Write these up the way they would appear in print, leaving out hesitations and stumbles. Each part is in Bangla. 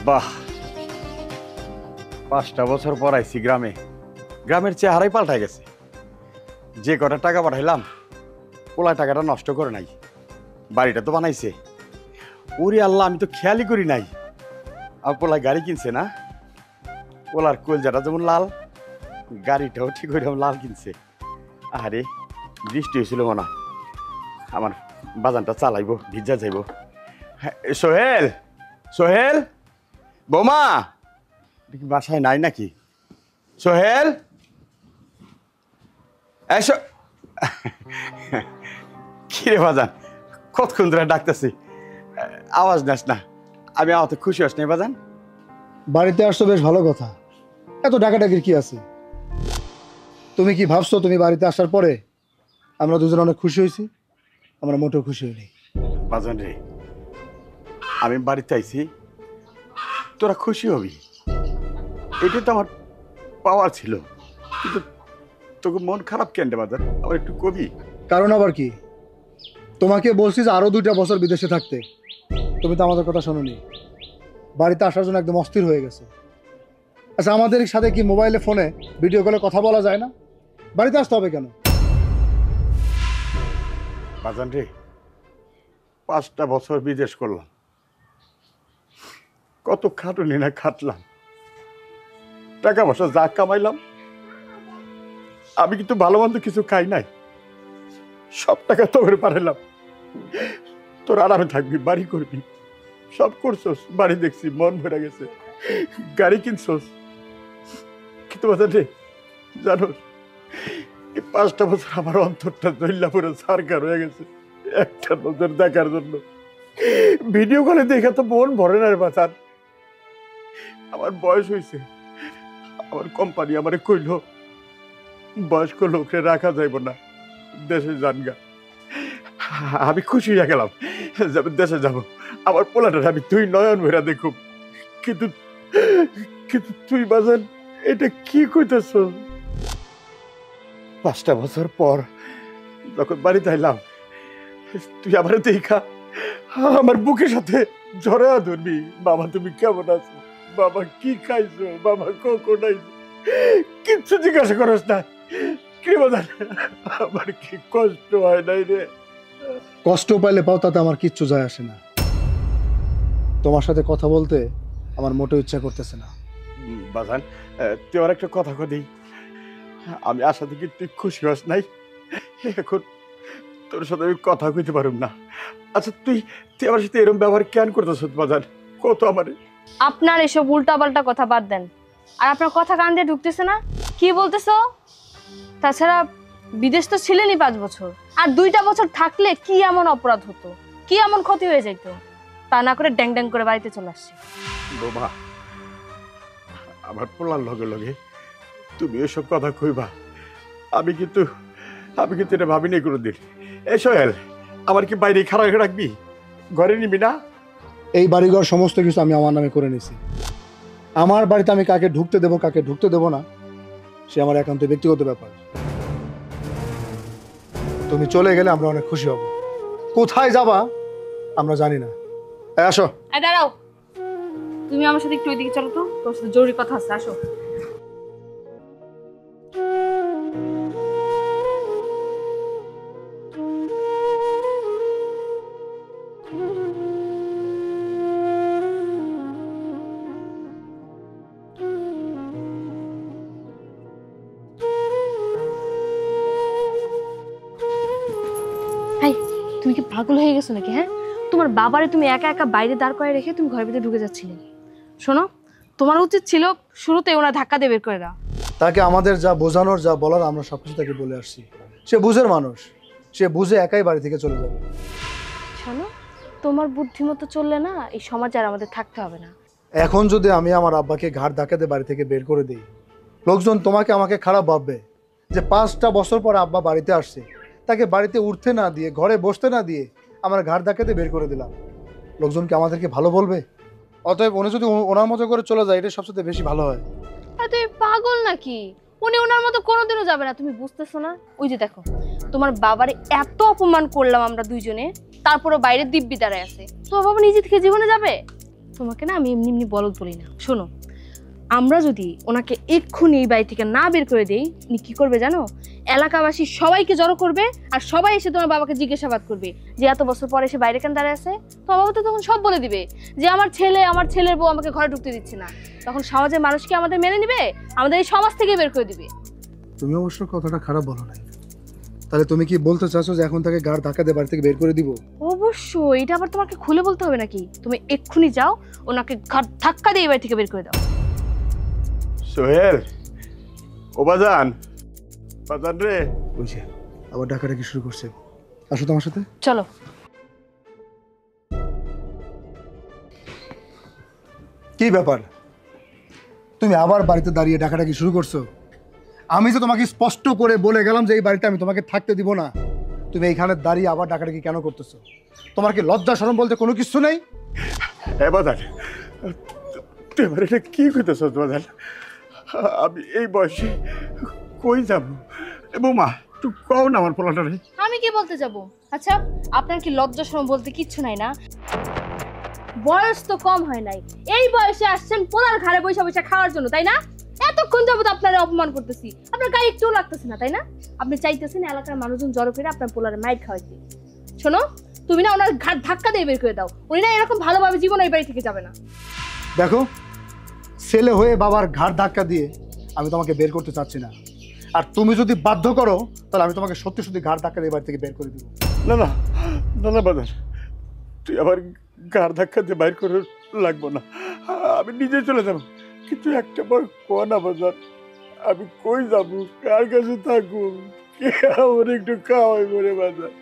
বাহ, 5টা বছর পর আইছি গ্রামে। গ্রামের চেহারাই পাল্টাই গেছে। যে কটা টাকা পাঠাইলাম ওলা টাকাটা নষ্ট করে নাই, বাড়িটা তো বানাইছে। ওরে আল্লাহ, আমি তো খেয়ালই করি নাই। আর পোলা গাড়ি কিনছে না, পোলার কলজাটা যেমন লাল, গাড়িটাও ঠিক ওইরকম লাল কিনছে। আরে বৃষ্টি হয়েছিল মনে হয়, আমার বাজানটা চালাইবো, ভিজা যাইব। সোহেল, সোহেল, বৌমা বাসায় নাই নাকি? সোহেল, এসো। কিরে বাজান, কতক্ষণ ধরে ডাকতেছি, আওয়াজ নাস না। আমি আমার তো খুশি হস নাই বাজান। বাড়িতে আসছো বেশ ভালো কথা, এত ডাকাডাকির কি আছে? তুমি কি ভাবছো তুমি বাড়িতে আসার পরে আমরা দুজন অনেক খুশি হয়েছি? আমরা মোটেও খুশি হইনি। বাজান রে, আমি বাড়িতে আইছি, তোরা খুশি হবি, এটা তো আমার পাওয়ার ছিল। কিন্তু তোকে মন খারাপ কেন রে বাজান, আমার একটু কবি। কারণ আবার কি? তোমাকে বলছি যে আরো 2টা বছর বিদেশে থাকতে, তুমি তো আমাদের কথা শোনোনি। বাড়িতে আসার জন্য একদম অস্থির হয়ে গেছে। আচ্ছা, আমাদের সাথে কি মোবাইলে ফোনে ভিডিও কলে কথা বলা যায় না? বাড়িতে আসতে হবে কেন? বাজান রে, 5টা বছর বিদেশ করলাম, কত খাটুনি না খাটলাম, টাকা পয়সা যা কামাইলাম, আমি কিন্তু ভালো মন্দ কিছু খাই নাই, সব টাকা তোর পাঠাইলাম। তোর আরামে থাকবি, বাড়ি করবি, সব করছোস, বাড়ি দেখছি, মন ভরে গেছে, গাড়ি কিনছোস। কিন্তু বাজান রে, জানো এই 5টা বছর আমার অন্তরটা দইল্লা পুরো সারকার হয়ে গেছে একটা নজর দেখার জন্য। ভিডিও কলে দেখে তো মন ভরে না রে বাজান। আমার বয়স হয়েছে, আমার কোম্পানি আমারে কইল বয়স্ক লোকরে রাখা যাইব না, দেশে যানগা। আমি খুশি হয়ে গেলাম, দেশে যাব, আমার পোলাটার আমি তুই নয়ন ভরা দেখুম। কিন্তু কিন্তু তুই বাজান এটা কি কইতেছ? 5টা বছর পর যখন বাড়িতে আইলাম, তুই আমার দেখা আমার বুকের সাথে জড়া ধরবি। বাবা তুমি কেমন আছো, বাবা কি খাইছো, বাবা কখন আইছো, কিচ্ছু জিজ্ঞাসা করস না। কি বাজান, আমার কি কষ্ট হয় নাই রে? কষ্ট পাইলে পাও, তাতে আমার কিচ্ছু যায় আসে না। তোমার সাথে কথা বলতে আমার মোটেও ইচ্ছা করতেছে না। বাজান, তুই আর একটা কথা কদি, আমি আশা থেকে তুই খুশি হস নাই, এখন তোর সাথে আমি কথা কইতে পারুম না। আচ্ছা তুই তুই আমার সাথে এরকম ব্যবহার কেন করতেছ বাজান, কত আমারে? আপনার এসব উল্টাপাল্টা কথা বাদ দেন। আর আপনার কথা কান দিয়ে ঢুকতেছে না, কি বলতেছো? তাছাড়া বিদেশ তো ছিলেনই 5 বছর, আর 2টা বছর থাকলে কি এমন অপরাধ হতো, কি এমন ক্ষতি হয়ে যেত? তা না করে ড্যাং ড্যাং করে বাড়িতে চলে আসছি। বোমা, আমার পোলার লগে লগে তুমি এসব কথা কইবা, আমি কিন্তু এটা ভাবিনি কোনোদিন। এই সোহেল, আমার কি বাইরে খারাপ রাখবি, ঘরে নিবি না? এই বাড়িঘর সমস্ত কিছু আমি আমার নামে করে নিছি। আমার বাড়িতে আমি কাকে ঢুকতে দেবো কাকে ঢুকতে দেবো না, সে আমার একান্ত ব্যক্তিগত ব্যাপার। তুমি চলে গেলে আমরা অনেক খুশি হব। কোথায় যাবা আমরা জানি না। আসো। দাঁড়াও, তুমি আমার সাথে একটু ওইদিকে চলো তো, তোর সাথে জরুরি কথা আছে, আসো। তুমি কি পাগল হয়ে গেছো নাকি? হ্যাঁ, তোমার বাবারে তুমি একা একা বাইরে দাঁড় করে রেখে তুমি ঘরের ভিতরে ঢুকে যাচ্ছিলে। শোনো, তোমার উচিত ছিল শুরুতে ওনা ধাক্কা দিয়ে বের করে দাও। তাকে আমাদের যা বোঝানোর যা বলার আমরা সবকিছু তাকে বলে আসছি। সে বুঝের মানুষ, সে বুঝে একাই বাড়ি থেকে চলে যাবে। শোনো, তোমার বুদ্ধিমতো চললে না এই সমাজে আর আমাদের থাকতে হবে না। এখন যদি আমি আমার আব্বাকে ঘাড় ধাক্কাতে বাড়ি থেকে বের করে দিই, লোকজন তোমাকে আমাকে খারাপ ভাববে যে 5টা বছর পর আব্বা বাড়িতে আসছে, তাকে বাড়িতে উঠতে না দিয়ে ঘরে বসতে না দিয়ে আমার ঘাড় ধাক্কাতে বের করে দিলাম। লোকজনকে আমাদেরকে ভালো বলবে। অতএব উনি যদি ওনার মতো করে চলে যায়, এটা সবচেয়ে বেশি ভালো হয়। আরে তুমি পাগল নাকি? উনি ওনার মতো কোনোদিনও যাবে না, তুমি বুঝতেছো না? ওই যে দেখো, তোমার বাবারে এত অপমান করলাম আমরা দুইজনে, তারপরও বাইরে দিব্যি দাঁড়ায় আছে। তোমার বাবা নিজে থেকে জীবনে যাবে? তোমাকে না আমি এমনি এমনি বলদ বলি না। শোনো, আমরা যদি ওনাকে এক্ষুনি এই বাড়ি থেকে না বের করে দেই, উনি কি করবে জানো? এলাকাবাসী সবাইকে জড়ো করবে আর সবাই এসে তোমার বাবাকে জিজ্ঞাসাবাদ করবে যে এত বছর পরে এসে বাইরে কেন দাঁড়ায় আছে। তোমার বাবা তো তখন সব বলে দিবে যে আমার ছেলের বউ আমাকে ঘরে ঢুকতে দিচ্ছে না। তখন সমাজের মানুষ কি আমাদের মেনে নিবে? আমাদের এই সমাজ থেকে বের করে দিবে। তুমি অবশ্য কথাটা খারাপ বলো নাই। তাহলে তুমি কি বলতে চাচ্ছো যে এখন তাকে গাড় ধাক্কা দিয়ে বাড়ি থেকে বের করে দিব? অবশ্যই, এটা আবার তোমাকে খুলে বলতে হবে নাকি? তুমি এক্ষুনি যাও, ওনাকে ঘাট ধাক্কা দিয়ে এই বাড়ি থেকে বের করে দাও। সোহেল, ও বাজান, বাজান রে। ওই যে আবার ডাকাডাকি শুরু করছে। আসো তোমার সাথে। চলো। কি ব্যাপার, তুমি আবার বাড়িতে দাঁড়িয়ে ডাকাডাকি শুরু করছো? আমি তো তোমাকে স্পষ্ট করে বলে গেলাম যে এই বাড়িতে আমি তোমাকে থাকতে দিব না। তুমি এইখানে দাঁড়িয়ে আবার ডাকাডাকি কেন করতেছো? তোমার কি লজ্জা শরম বলতে কোনো কিছু নেই? হ্যাঁ বাজান, তুই আমার এটা কি করতেছ বাজান? আমি এই বয়সে কই যাব? বৌমা, তুই কও না আমার পোলাটা রে। আমি কি বলতে যাব? আচ্ছা, আপনার কি লজ্জা শরম বলতে কিচ্ছু নাই না? বয়স তো কম হয় নাই, এই বয়সে আসছেন পোলার ঘাড়ে বসে বসে খাওয়ার জন্য, তাই না? এতক্ষণ যাবত আপনারা অপমান করতেছি, আপনার গায়ে একটু লাগতেছে না, তাই না? আপনি চাইতেছেন এলাকার মানুষজন জড়ো করে আপনার পোলারে মাইর খাওয়াইতে। শোনো, তুমি না ওনার ঘাট ধাক্কা দিয়ে বের করে দাও। উনি না এরকম ভালোভাবে জীবন এই বাড়ি থেকে যাবে না। দেখো, ছেলে হয়ে বাবার ঘাড় ধাক্কা দিয়ে আমি তোমাকে বের করতে চাচ্ছি না। আর তুমি যদি বাধ্য করো তাহলে আমি তোমাকে সত্যি সত্যি ঘাড় ধাক্কা দিয়ে বাড়ি থেকে বের করে দিব। না না না না বাজান, তুই আবার গাড় ধাক্কা দিয়ে বাইর করে লাগবো না, আমি নিজে চলে যাবো। কিন্তু একটা বার কো না বাজান, আমি কই যাব, কার কাছে থাকবো, কে আমার একটু খাওয়াই করে বাজান?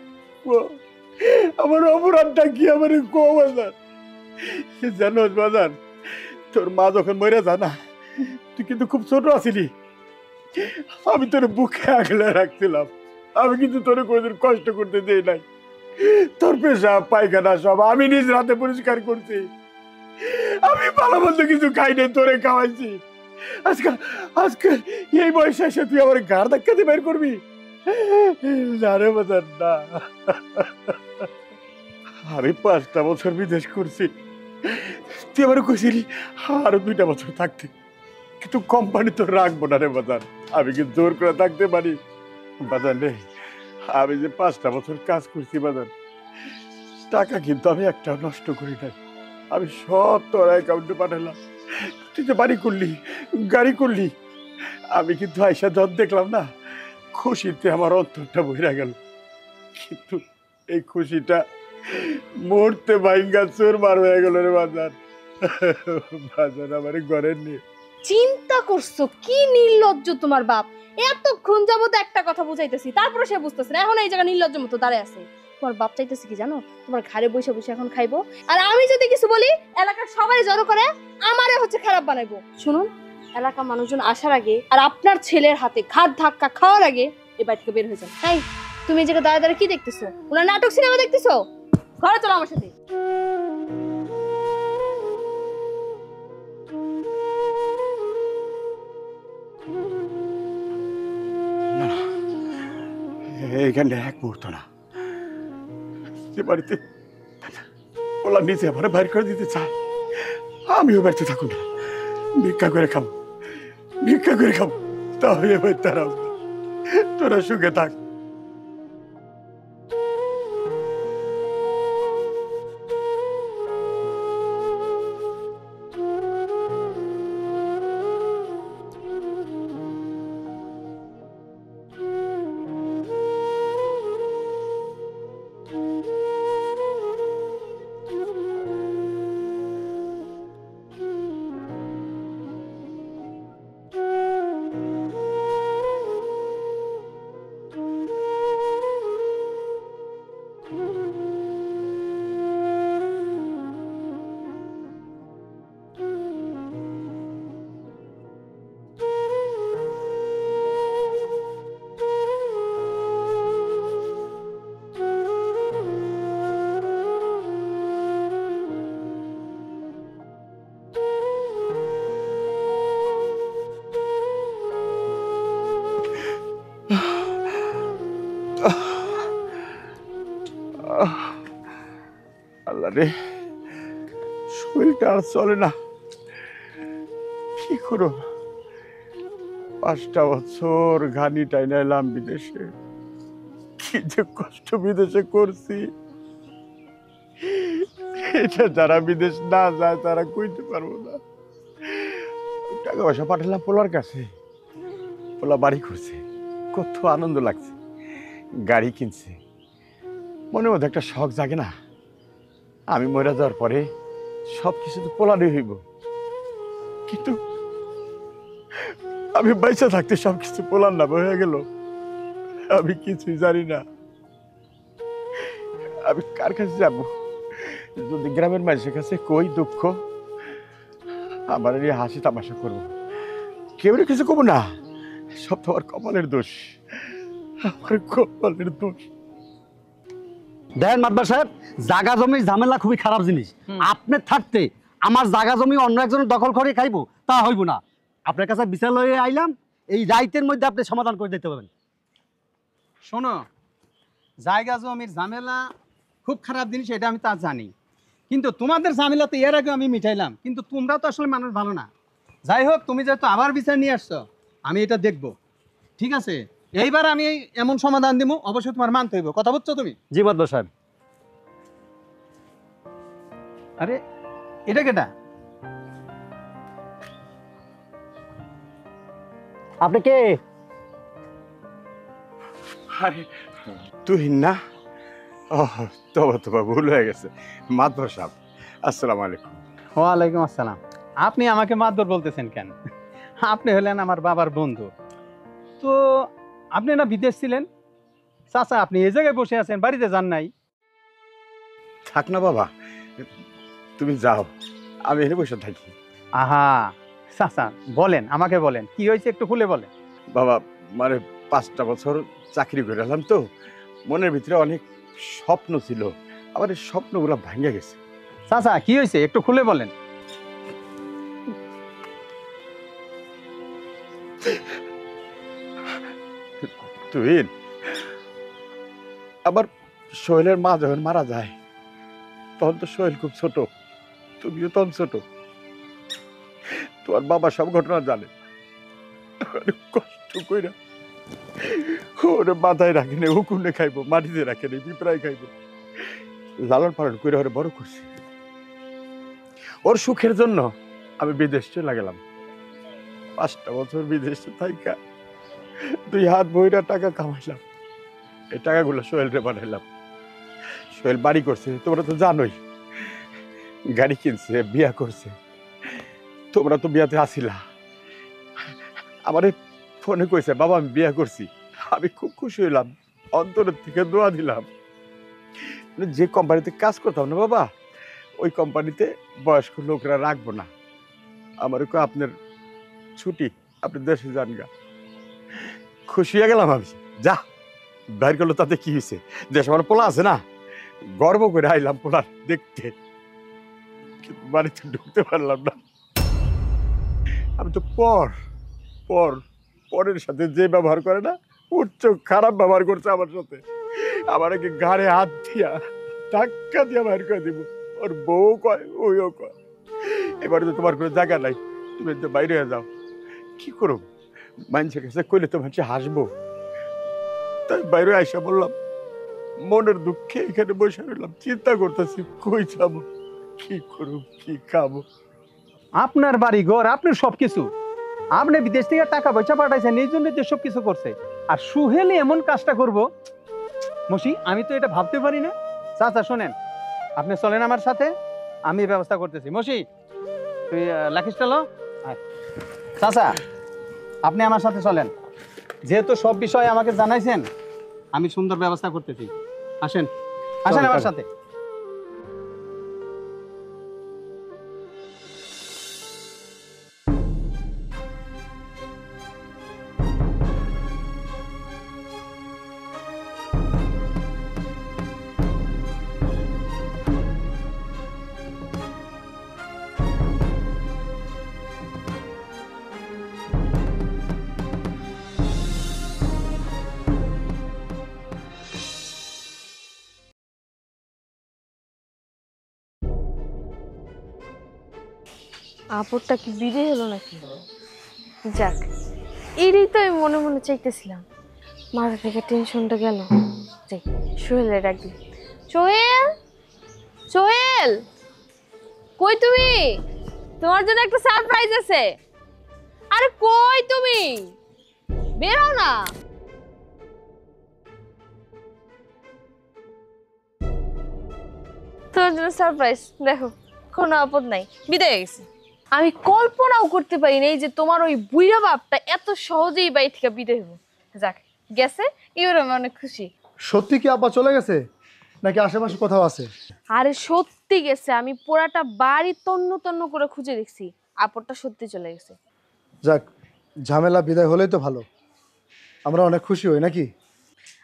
আমার অপরাধটা কি আমার কো বাজান? জানোস বাজান, তোর মা যখন মরে যা না, তুই কিন্তু খুব ছোট আছিলি। আমি তোর বুকে আগলে রাখছিলাম, আমি কিন্তু তোর কোনোদিন কষ্ট করতে দেই নাই। তোর পেশাব পায়খানা সব আমি নিজ রাতে পরিষ্কার করছি। আমি ভালো মন্দ কিছু খাই নাই, তোরে খাওয়াইছি। আজকে আজকে এই বয়সে এসে তুই আমার গাড় ধাক্কা দিয়ে বের করবি? না রে বাজার না। আমি 5টা বছর বিদেশ করছি, তুই আমার কইছিলি আরো 2টা বছর থাকতে, কিন্তু কোম্পানি তো রাখবো না রে বাজার। আমি কি জোর করে থাকতে পারি বাজার রে? আমি যে 5টা বছর কাজ করছি বাজার, টাকা কিন্তু আমি একটাও নষ্ট করি নাই। আমি সব তোর অ্যাকাউন্টে পাঠালাম। তুই যে বাড়ি করলি, গাড়ি করলি, আমি কিন্তু আইসা যত দেখলাম না, খুশিতে আমার অন্তরটা বইরা গেল। কিন্তু এই খুশিটা মুহূর্তে ভাইঙ্গা চোর মার হয়ে গেল রে বাজার। বাজার আমার ঘরের নিয়ে চিন্তা করছো? কি নির্লজ্জ তোমার বাপ! এতক্ষণ যাবত একটা কথা বুঝাইতেছি, তারপরে সে বুঝতেছে না, এখন এই জায়গা নির্লজ্জ মতো দাঁড়ায় আছে। তোমার বাপ চাইতেছে কি জানো? তোমার ঘাড়ে বসে বসে এখন খাইবো, আর আমি যদি কিছু বলি এলাকার সবাই জড়ো করে আমারে হচ্ছে খারাপ বানাইবো। শুনুন, এলাকার মানুষজন আসার আগে আর আপনার ছেলের হাতে ঘাট ধাক্কা খাওয়ার আগে এ বাড়ি থেকে বের হয়ে যান। তাই তুমি এই জায়গায় দাঁড়িয়ে দাঁড়িয়ে কি দেখতেছো? ওনার নাটক সিনেমা দেখতেছো? ঘরে চলো আমার সাথে। এইখানে এক মুহূর্ত না, যে বাড়িতে ওলা নিজে আমার বাইর করে দিতে চায়, আমিও বাড়িতে থাকুন না। ভিক্ষা করে খাবো, ভিক্ষা করে খাবো, তাহলে তারা তোরা সুখে থাক। আল্লাহ রে, শরীরটা আর চলে না, কি করো? 5টা বছর ঘানি টাইনা এলাম বিদেশে, কি যে কষ্ট বিদেশে করছি, এটা যারা বিদেশ না যায় তারা কইতে পারবো না। টাকা পয়সা পাঠালাম পোলার কাছে, পোলা বাড়ি করছে, কত আনন্দ লাগছে, গাড়ি কিনছে, মনের মধ্যে একটা শখ জাগে না, আমি মরে যাওয়ার পরে সব কিছু তো পোলারই হইব। কিন্তু আমি বাইসা থাকতে সব কিছু পোলার না হয়ে গেল, আমি কিছুই জানি না। আমি কার কাছে যাব? যদি গ্রামের মানুষের কাছে কই দুঃখ, আমার এই হাসি তামাশা করবো, কেউ কিছু কব না, সব তো আমার কপালের দোষ, আমার কপালের দোষ। দেখেন মাতবার সাহেব, জাগা জমির ঝামেলা খুবই খারাপ জিনিস। আপনি থাকতে আমার জাগা জমি অন্য একজনের দখল করে খাইবো, তা হইব না। আপনার কাছে বিচার লয়ে আইলাম, এই রাইতের মধ্যে আপনি সমাধান করে দিতে পারবেন। শোনো, জায়গা জমির ঝামেলা খুব খারাপ জিনিস, এটা আমি তা জানি, কিন্তু তোমাদের ঝামেলা তো এর আগে আমি মিটাইলাম, কিন্তু তোমরা তো আসলে মানুষ ভালো না। যাই হোক, তুমি যেহেতু আবার বিচার নিয়ে আসছো, আমি এটা দেখবো, ঠিক আছে? এইবার আমি এমন সমাধান দিব, অবশ্যই তোমার মানতে হইব, কথা বুঝছো তুমি? জি মাতবার সাহেব। আরে এটা কেটা? আপনি কে? আরে তুই না? ও তবা ভুল হয়ে গেছে, মাতবর সাহেব, আসসালামু আলাইকুম। ওয়ালাইকুম আসসালাম। আপনি আমাকে মাতবর বলতেছেন কেন? আপনি হলেন আমার বাবার বন্ধু। তো আপনি না বিদেশ ছিলেন? চাচা, আপনি এই জায়গায় বসে আছেন, বাড়িতে যান নাই? থাক না বাবা, তুমি যাও, আমি এখানে বসে থাকি। আহা চাচা, বলেন, আমাকে বলেন, কি হয়েছে একটু খুলে বলেন। বাবা, মানে 5টা বছর চাকরি করে এলাম তো, মনের ভিতরে অনেক স্বপ্ন ছিল, আবার এই স্বপ্নগুলো ভাঙে গেছে। চাচা, কি হয়েছে একটু খুলে বলেন। তুই আবার সোহেলের মা যখন মারা যায়, তখন তো সোহেল খুব ছোট, তুমিও তখন ছোট, তোমার বাবা সব ঘটনা জানে। অনেক কষ্ট কইরা ওরে মাথায় রাখেনি, উকুনে খাইবো, মাটিতে রাখেনি, পিঁপড়ায় খাইবো, লালন পালন করে ওরে বড় করছি। ওর সুখের জন্য আমি বিদেশ চলে গেলাম, 5টা বছর বিদেশে থাইকা 2 হাত বইরা টাকা কামাইলাম, এই টাকাগুলো সোহেলরে পাঠাইলাম। সোহেল বাড়ি করছে, তোমরা তো জানোই, গাড়ি কিনছে, বিয়া করছে, তোমরা তো বিয়াতে আসিলা। আমারে ফোনে কইছে, বাবা আমি বিয়া করছি। আমি খুব খুশি হইলাম, অন্তরের থেকে দোয়া দিলাম। যে কোম্পানিতে কাজ করতাম না বাবা, ওই কোম্পানিতে বয়স্ক লোকরা রাখবো না, আমার আপনার ছুটি, আপনি দেশে যান গা। খুশি হয়ে গেলাম আমি, যা বাইর করলো তাতে কি হয়েছে, দেশ আমার পোলা আছে না, গর্ব করে আইলাম পোলার দেখতে, কিন্তু বাড়িতে ঢুকতে পারলাম না। আমি তো পরের সাথে যে ব্যবহার করে না, উচ্চ খারাপ ব্যবহার করছে আমার সাথে, আমার কি ঘাড়ে হাত দিয়া ধাক্কা দিয়া বাইর করে দিব। ওর বউ কয়, ওইও কয়, এবারে তো তোমার কোনো জায়গা নাই, তুমি তো বাইরে হয়ে যাও। কি করো, মানুষের কাছে কইলে তো মানুষ হাসবো, তাই বাইরে আইসা বললাম, মনের দুঃখে এখানে বসে রইলাম, চিন্তা করতেছি কই যাবো, কি করব, কি খাবো। আপনার বাড়ি ঘর, আপনার সবকিছু, আপনি বিদেশ থেকে টাকা পয়সা পাঠাইছেন, এই জন্য তো সবকিছু করছে, আর সুহেলে এমন কাজটা করব, মসি আমি তো এটা ভাবতে পারি না। চাচা শোনেন, আপনি চলেন আমার সাথে, আমি ব্যবস্থা করতেছি। মসি, তুই লাখিসটা লো। চাচা, আপনি আমার সাথে চলেন, যেহেতু সব বিষয় আমাকে জানাইছেন, আমি সুন্দর ব্যবস্থা করতেছি। আসেন, আসেন আমার সাথে। আপরটা কি বিদায় হলো নাকি? যাক, এরই তো আমি মনে মনে চাইতেছিলাম, মাথা থেকে টেনশনটা গেল। যাই, সোহেলের ডাকবি। সোহেল, সোহেল, কই তুমি? তোমার জন্য একটা সারপ্রাইজ আছে। আরে কই তুমি? বের হও না। তোমার জন্য সারপ্রাইজ, দেখো কোনো আপদ নাই, বিদায় হয়ে গেছে। আমি কল্পনাও করতে পারি নাই যে তোমার ওই বুইড়া বাপটা এত সহজেই বাড়ি থেকে বিদায় হবো। যাক, গেছে, এবার আমি অনেক খুশি। সত্যি কি আব্বা চলে গেছে নাকি আশেপাশে কোথাও আছে? আরে সত্যি গেছে, আমি পুরাটা বাড়ি তন্ন তন্ন করে খুঁজে দেখছি, আপদটা সত্যি চলে গেছে। যাক, ঝামেলা বিদায় হলেই তো ভালো, আমরা অনেক খুশি হই নাকি?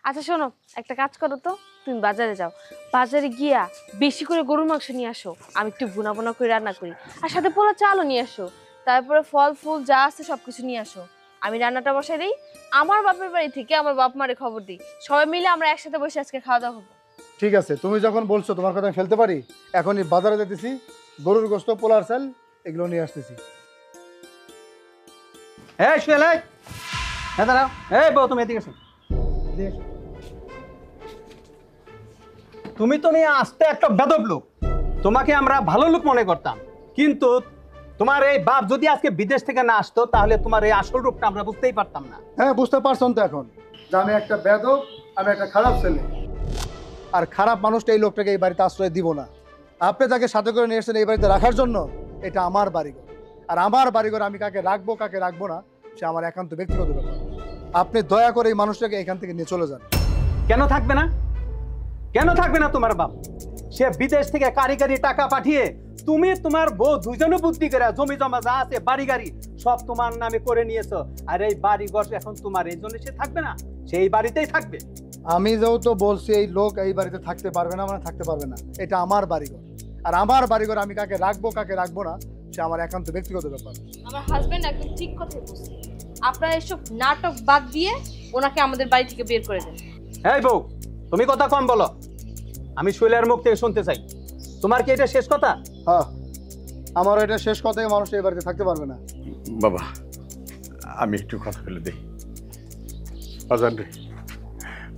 আচ্ছা শোনো, একটা কাজ করো তো, তুমি বাজারে যাও, বাজারে গিয়া বেশি করে গরুর মাংস নিয়ে আসো, আমি একটু ভুনা ভুনা করে রান্না করি, আর সাথে পোলা চালও নিয়ে আসো, তারপরে ফল ফুল যা আছে সবকিছু নিয়ে আসো, আমি রান্নাটা বসাই দিই। আমার বাপের বাড়ি থেকে আমার বাপ মারে খবর দিই, সবাই মিলে আমরা একসাথে বসে আজকে খাওয়া দাওয়া করবো। ঠিক আছে, তুমি যখন বলছো তোমার কথা আমি ফেলতে পারি, এখনই বাজারে যেতেছি, গরুর গোস্ত, পোলার চাল এগুলো নিয়ে আসতেছি। এই সোহেল, এই হ্যাঁ দাঁড়াও। এই বউ, তুমি এদিকে এসো, এদিকে এসো। তুমি আসতে একটা বেদব লোক, তোমাকে আমরা ভালো লোক মনে করতাম, কিন্তু তোমার এই বাপ যদি আজকে বিদেশ থেকে না আসতো তাহলে তোমার এই আসল রূপটা আমরা বুঝতেই পারতাম না। হ্যাঁ, বুঝতে পারছেন তো এখন যে আমি একটা বেদব, আমি একটা খারাপ ছেলে, আর খারাপ মানুষটা এই লোকটাকে এই বাড়িতে আশ্রয় দিব না। আপনি তাকে সাথে করে নিয়ে এসেছেন এই বাড়িতে রাখার জন্য, এটা আমার বাড়িঘর, আর আমার বাড়িঘর আমি কাকে রাখবো কাকে রাখবো না সে আমার একান্ত ব্যক্তিগত ব্যাপার। আপনি দয়া করে এই মানুষটাকে এখান থেকে নিয়ে চলে যান। কেন থাকবে না? কেন থাকবে না তোমার বাপ? সে বিদেশ থেকে কারিগরি টাকা পাঠিয়ে তুমি তোমার বউ দুজনে বুদ্ধি করে জমি জমা যা আছে বাড়ি গাড়ি সব তোমার নামে করে নিয়েছো, আর এই বাড়ি ঘর এখন তোমার, এই জন্য সে থাকবে না, সেই বাড়িতেই থাকবে। আমি যেহেতু বলছি এই লোক এই বাড়িতে থাকতে পারবে না, মানে থাকতে পারবে না, এটা আমার বাড়িঘর, আর আমার বাড়িঘর আমি কাকে রাখবো কাকে রাখবো না সে আমার একান্ত ব্যক্তিগত ব্যাপার। আমার হাজবেন্ড একদম ঠিক কথাই বলছে, আপনারা এসব নাটক বাদ দিয়ে ওনাকে আমাদের বাড়ি থেকে বের করে দেন। এই বউ, তুমি কথা কম বলো, আমি সোহেলের মুখ থেকে শুনতে চাই। তোমার কি এটা শেষ কথা? হ্যাঁ, আমার এটা শেষ কথাই, মানুষ এই বাড়িতে থাকতে পারবে না। বাবা, আমি একটু কথা বলে দিই। বাজান রে,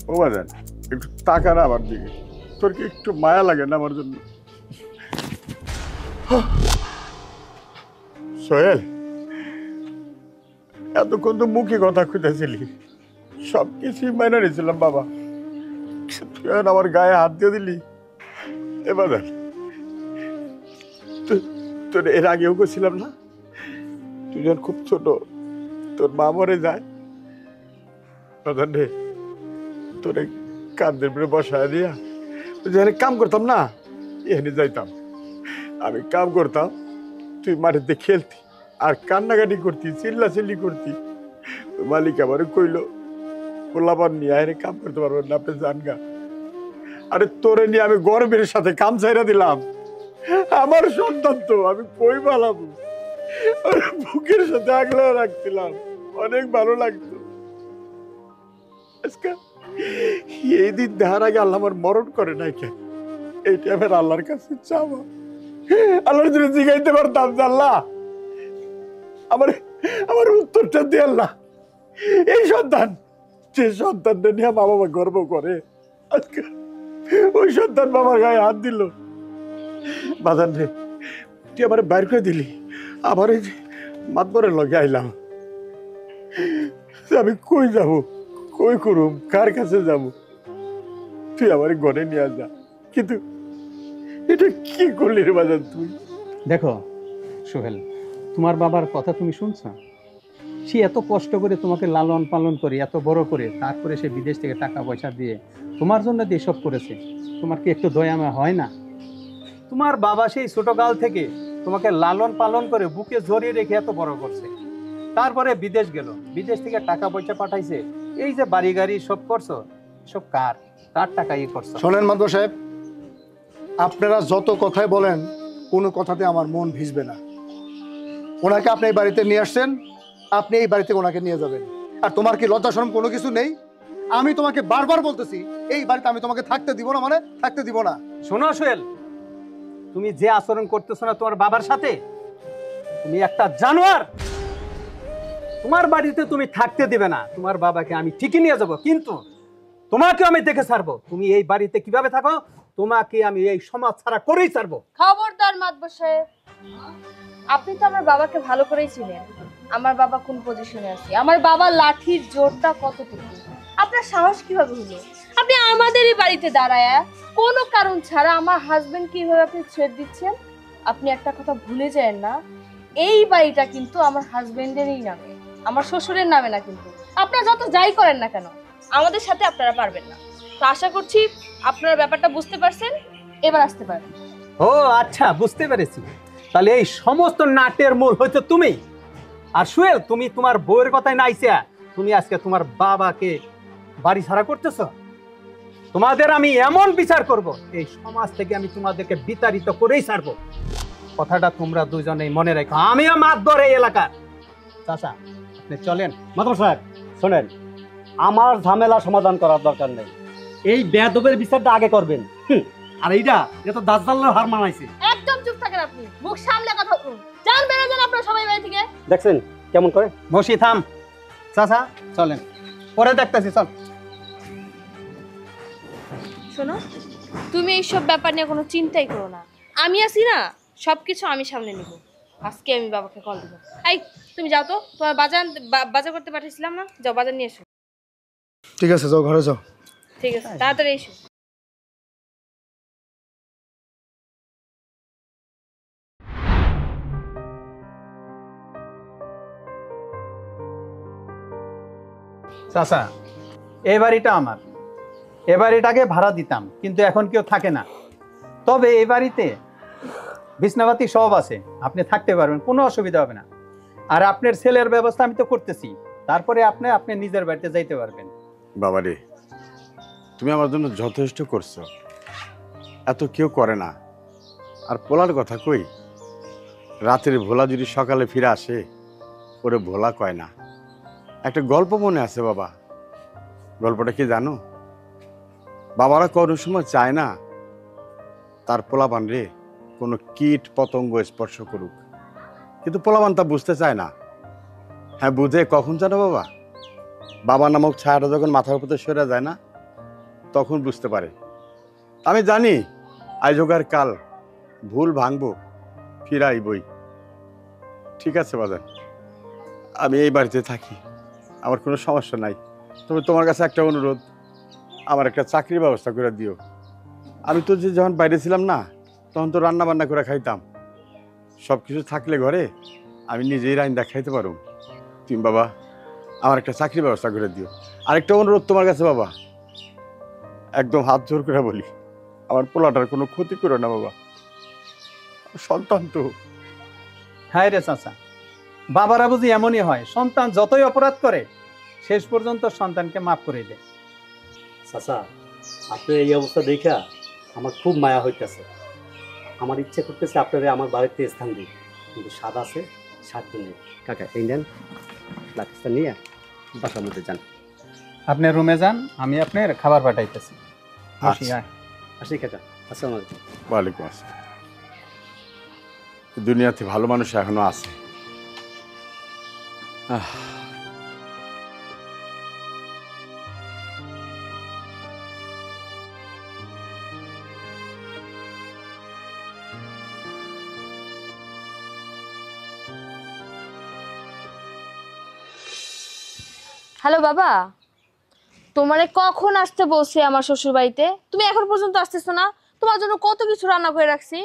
ও বাজান, একটু টাকা না আমার দিকে, তোর কি একটু মায়া লাগে না আমার জন্য? সোহেল, এতক্ষণ তো মুখে কথা খুঁজেছিলি, সব কিছুই মাইনা নিয়েছিলাম বাবা, তুই এখন আমার গায়ে হাত দিয়ে দিলি। এবার তোর এর আগেও করছিলাম না, তুই যখন খুব ছোট তোর মা মরে যায়, বাজান রে, তোর কান্দের উপরে বসায় দিয়া যেখানে কাম করতাম না, এখানে যাইতাম, আমি কাম করতাম, তুই মাটিতে খেলতি আর কান্নাকাটি করতি, চিল্লাচিল্লি করতি। মালিক আবার কইল পোলাপান নিয়ে আয় কাম করতে পারবেন না, আপনি জান গা। আরে তোরে নিয়ে আমি গর্বের সাথে কাম ছাইরা দিলাম, আমার সন্তান তো আমি কই পালাবো, বুকের সাথে আগলে রাখছিলাম, অনেক ভালো লাগতো। আজকে এই দিন দেখার আগে আল্লাহ আমার মরণ করে নাই কেন, এইটা আমার আল্লাহর কাছে চাওয়া। আল্লাহর জন্য জিগাইতে পারতাম যে আল্লাহ আমার আমার উত্তরটা দিয়ে আল্লাহ, এই সন্তান যে সন্তানটা নিয়ে মা বাবা গর্ব করে, আজকে ওই সন্তান বাবার গায়ে হাত দিল। বাজান রে, তুই আমার বাইর করে দিলি, আবার এই মাতবরের লগে আইলাম, আমি কই যাব, কই করুম, কার কাছে যাব? তুই আমার ঘরে নিয়ে যা, কিন্তু এটা কি করলি রে বাজান তুই? দেখো সোহেল, তোমার বাবার কথা তুমি শুনছো? সে এত কষ্ট করে তোমাকে লালন পালন করে এত বড় করে, তারপরে সে বিদেশ থেকে টাকা পয়সা দিয়ে তোমার জন্য দিয়ে সব করেছে, তোমার কি একটু দয়া মায়া হয় না? তোমার বাবা সেই ছোটকাল থেকে তোমাকে লালন পালন করে বুকে জড়িয়ে রেখে এত বড় করছে, তারপরে বিদেশ গেল, বিদেশ থেকে টাকা পয়সা পাঠাইছে, এই যে বাড়ি গাড়ি সব করছো, সব কার কার টাকা ইয়ে করছো? শোনেন মাদবর সাহেব, আপনারা যত কথাই বলেন কোনো কথাতে আমার মন ভিজবে না। ওনাকে আপনি এই বাড়িতে নিয়ে আসছেন, আপনি এই বাড়িতে ওনাকে নিয়ে যাবেন। আর তোমার কি লজ্জা শরম কোনো কিছু নেই? আমি তোমাকে বারবার বলতেছি এই বাড়িতে আমি তোমাকে থাকতে দিব না, মানে থাকতে দিব না। শোনো সোহেল, তুমি যে আচরণ করতেছো না তোমার বাবার সাথে, তুমি একটা জানোয়ার। তোমার বাড়িতে তুমি থাকতে দিবে না, তোমার বাবাকে আমি ঠিকই নিয়ে যাব, কিন্তু তোমাকে আমি দেখে ছাড়বো। তুমি এই বাড়িতে কিভাবে থাকো, তোমাকে আমি এই সমাজ ছাড়া করেই ছাড়বো। খবরদার মাতবর সাহেব, আপনি তো আমার বাবাকে ভালো করেই চিনেন। আমার বাবা কোন পজিশনে আছে, আমার বাবার লাঠির জোরটা কতটুকু, আপনার সাহস কিভাবে হলো? আপনি আমাদেরই বাড়িতে দাঁড়ায় কোনো কারণ ছাড়া আমার হাজবেন্ড কিভাবে আপনি ছেড়ে দিচ্ছেন? আপনি একটা কথা ভুলে যান না, এই বাড়িটা কিন্তু আমার হাজবেন্ডেরই নামে, আমার শ্বশুরের নামে না। কিন্তু আপনারা যত যাই করেন না কেন, আমাদের সাথে আপনারা পারবেন না। তো আশা করছি আপনারা ব্যাপারটা বুঝতে পারছেন, এবার আসতে পারেন। ও আচ্ছা, বুঝতে পেরেছি। তাহলে এই সমস্ত নাটের মূল হচ্ছে তুমি। আর সুয়েল, তুমি তোমার বউয়ের কথায় নাইছিয়া তুমি আজকে তোমার বাবাকে বাড়ি ছাড়া করতেছো। তোমাদের আমি এমন বিচার করব, এই সমাজ থেকে আমি তোমাদেরকে বিতাড়িত করেই ছাড়বো। কথাটা তোমরা দুজনেই মনে রাখো। আমিও মাতবর এই এলাকার। চাচা, আপনি চলেন। মাতবর সাহেব শোনেন, আমার ঝামেলা সমাধান করার দরকার নেই, এই বেয়াদবের বিচারটা আগে করবেন। আর এইটা এত দাজ্জালের হার মানাইছে। একদম চুপ থাকেন আপনি, মুখ সামলে কথা বলুন। যান, বেরো যান আপনারা সবাই বাড়ি থেকে। দেখছেন কেমন করে? বসি থাম। চাচা চলেন, পরে দেখতেছি। চল। শোনো, তুমি এইসব ব্যাপার নিয়ে কোনো চিন্তাই করো না, আমি আছি না, সবকিছু আমি সামলে নিব। আজকে আমি বাবাকে কল দিব। এই তুমি যাও তো, তোমার বাজার করতে পাঠিয়েছিলাম না, যাও বাজার নিয়ে এসো। ঠিক আছে, যাও ঘরে যাও। ঠিক আছে, তাড়াতাড়ি এসো। চাচা, এই বাড়িটা আমার। এ বাড়িটাকে ভাড়া দিতাম, কিন্তু এখন কেউ থাকে না। তবে এই বাড়িতে বিছনাপাতি সব আছে, আপনি থাকতে পারবেন, কোনো অসুবিধা হবে না। আর আপনার ছেলের ব্যবস্থা আমি তো করতেছি, তারপরে আপনি নিজের বাড়িতে যাইতে পারবেন। বাবারে, তুমি আমার জন্য যথেষ্ট করছো, এত কেউ করে না। আর পোলার কথা কই, রাতের ভোলা যদি সকালে ফিরে আসে, ওরে ভোলা কয় না। একটা গল্প মনে আছে বাবা, গল্পটা কি জানো? বাবারা কোনো সময় চায় না তার পোলাপান রে কোনো কীট পতঙ্গ স্পর্শ করুক, কিন্তু পোলাপান তা বুঝতে চায় না। হ্যাঁ বুঝে কখন জানো বাবা? বাবা নামক ছায়াটা যখন মাথার উপরে সরে যায় না, তখন বুঝতে পারে। আমি জানি আজ হোক আর কাল ভুল ভাঙবো, ফিরাইবই। ঠিক আছে বাজার, আমি এই বাড়িতে থাকি, আমার কোনো সমস্যা নাই। তবে তোমার কাছে একটা অনুরোধ, আমার একটা চাকরির ব্যবস্থা করে দিও। আমি তো যে যখন বাইরে ছিলাম না, তখন তো রান্না বান্না করে খাইতাম। সব কিছু থাকলে ঘরে আমি নিজেই রান্না খাইতে পারো। তুমি বাবা আমার একটা চাকরির ব্যবস্থা করে দিও। আরেকটা অনুরোধ তোমার কাছে বাবা, একদম হাত জোর করে বলি, আমার পোলাটার কোনো ক্ষতি করো না বাবা, সন্তান তো। হ্যাঁ রে চাচা, বাবারা বুঝি এমনই হয়, সন্তান যতই অপরাধ করে শেষ পর্যন্ত সন্তানকে মাফ করে দেয়। চাচা, আপনার এই অবস্থা দেখা আমার খুব মায়া হইতেছে। আমার ইচ্ছে করতেছে আপনারা আমার বাড়িতে স্থান দিই, কিন্তু স্বাদ আছে স্বাদ নেই। কাকা এই নেন, লাঠিটা নিয়ে বাসার মধ্যে যান। আপনি রুমে যান, আমি আপনার খাবার পাঠাইতেছি। বসি, আচ্ছা। আয়। আসি কাকা, আসসালামু আলাইকুম। ওয়ালাইকুম আসসালাম। দুনিয়াতে ভালো মানুষ এখনো আছে। হ্যালো বাবা, তোমারে কখন আসতে বলছি আমার শ্বশুর বাড়িতে, তুমি এখন পর্যন্ত আসতেছো না? তোমার জন্য কত কিছু রান্না করে রাখছি।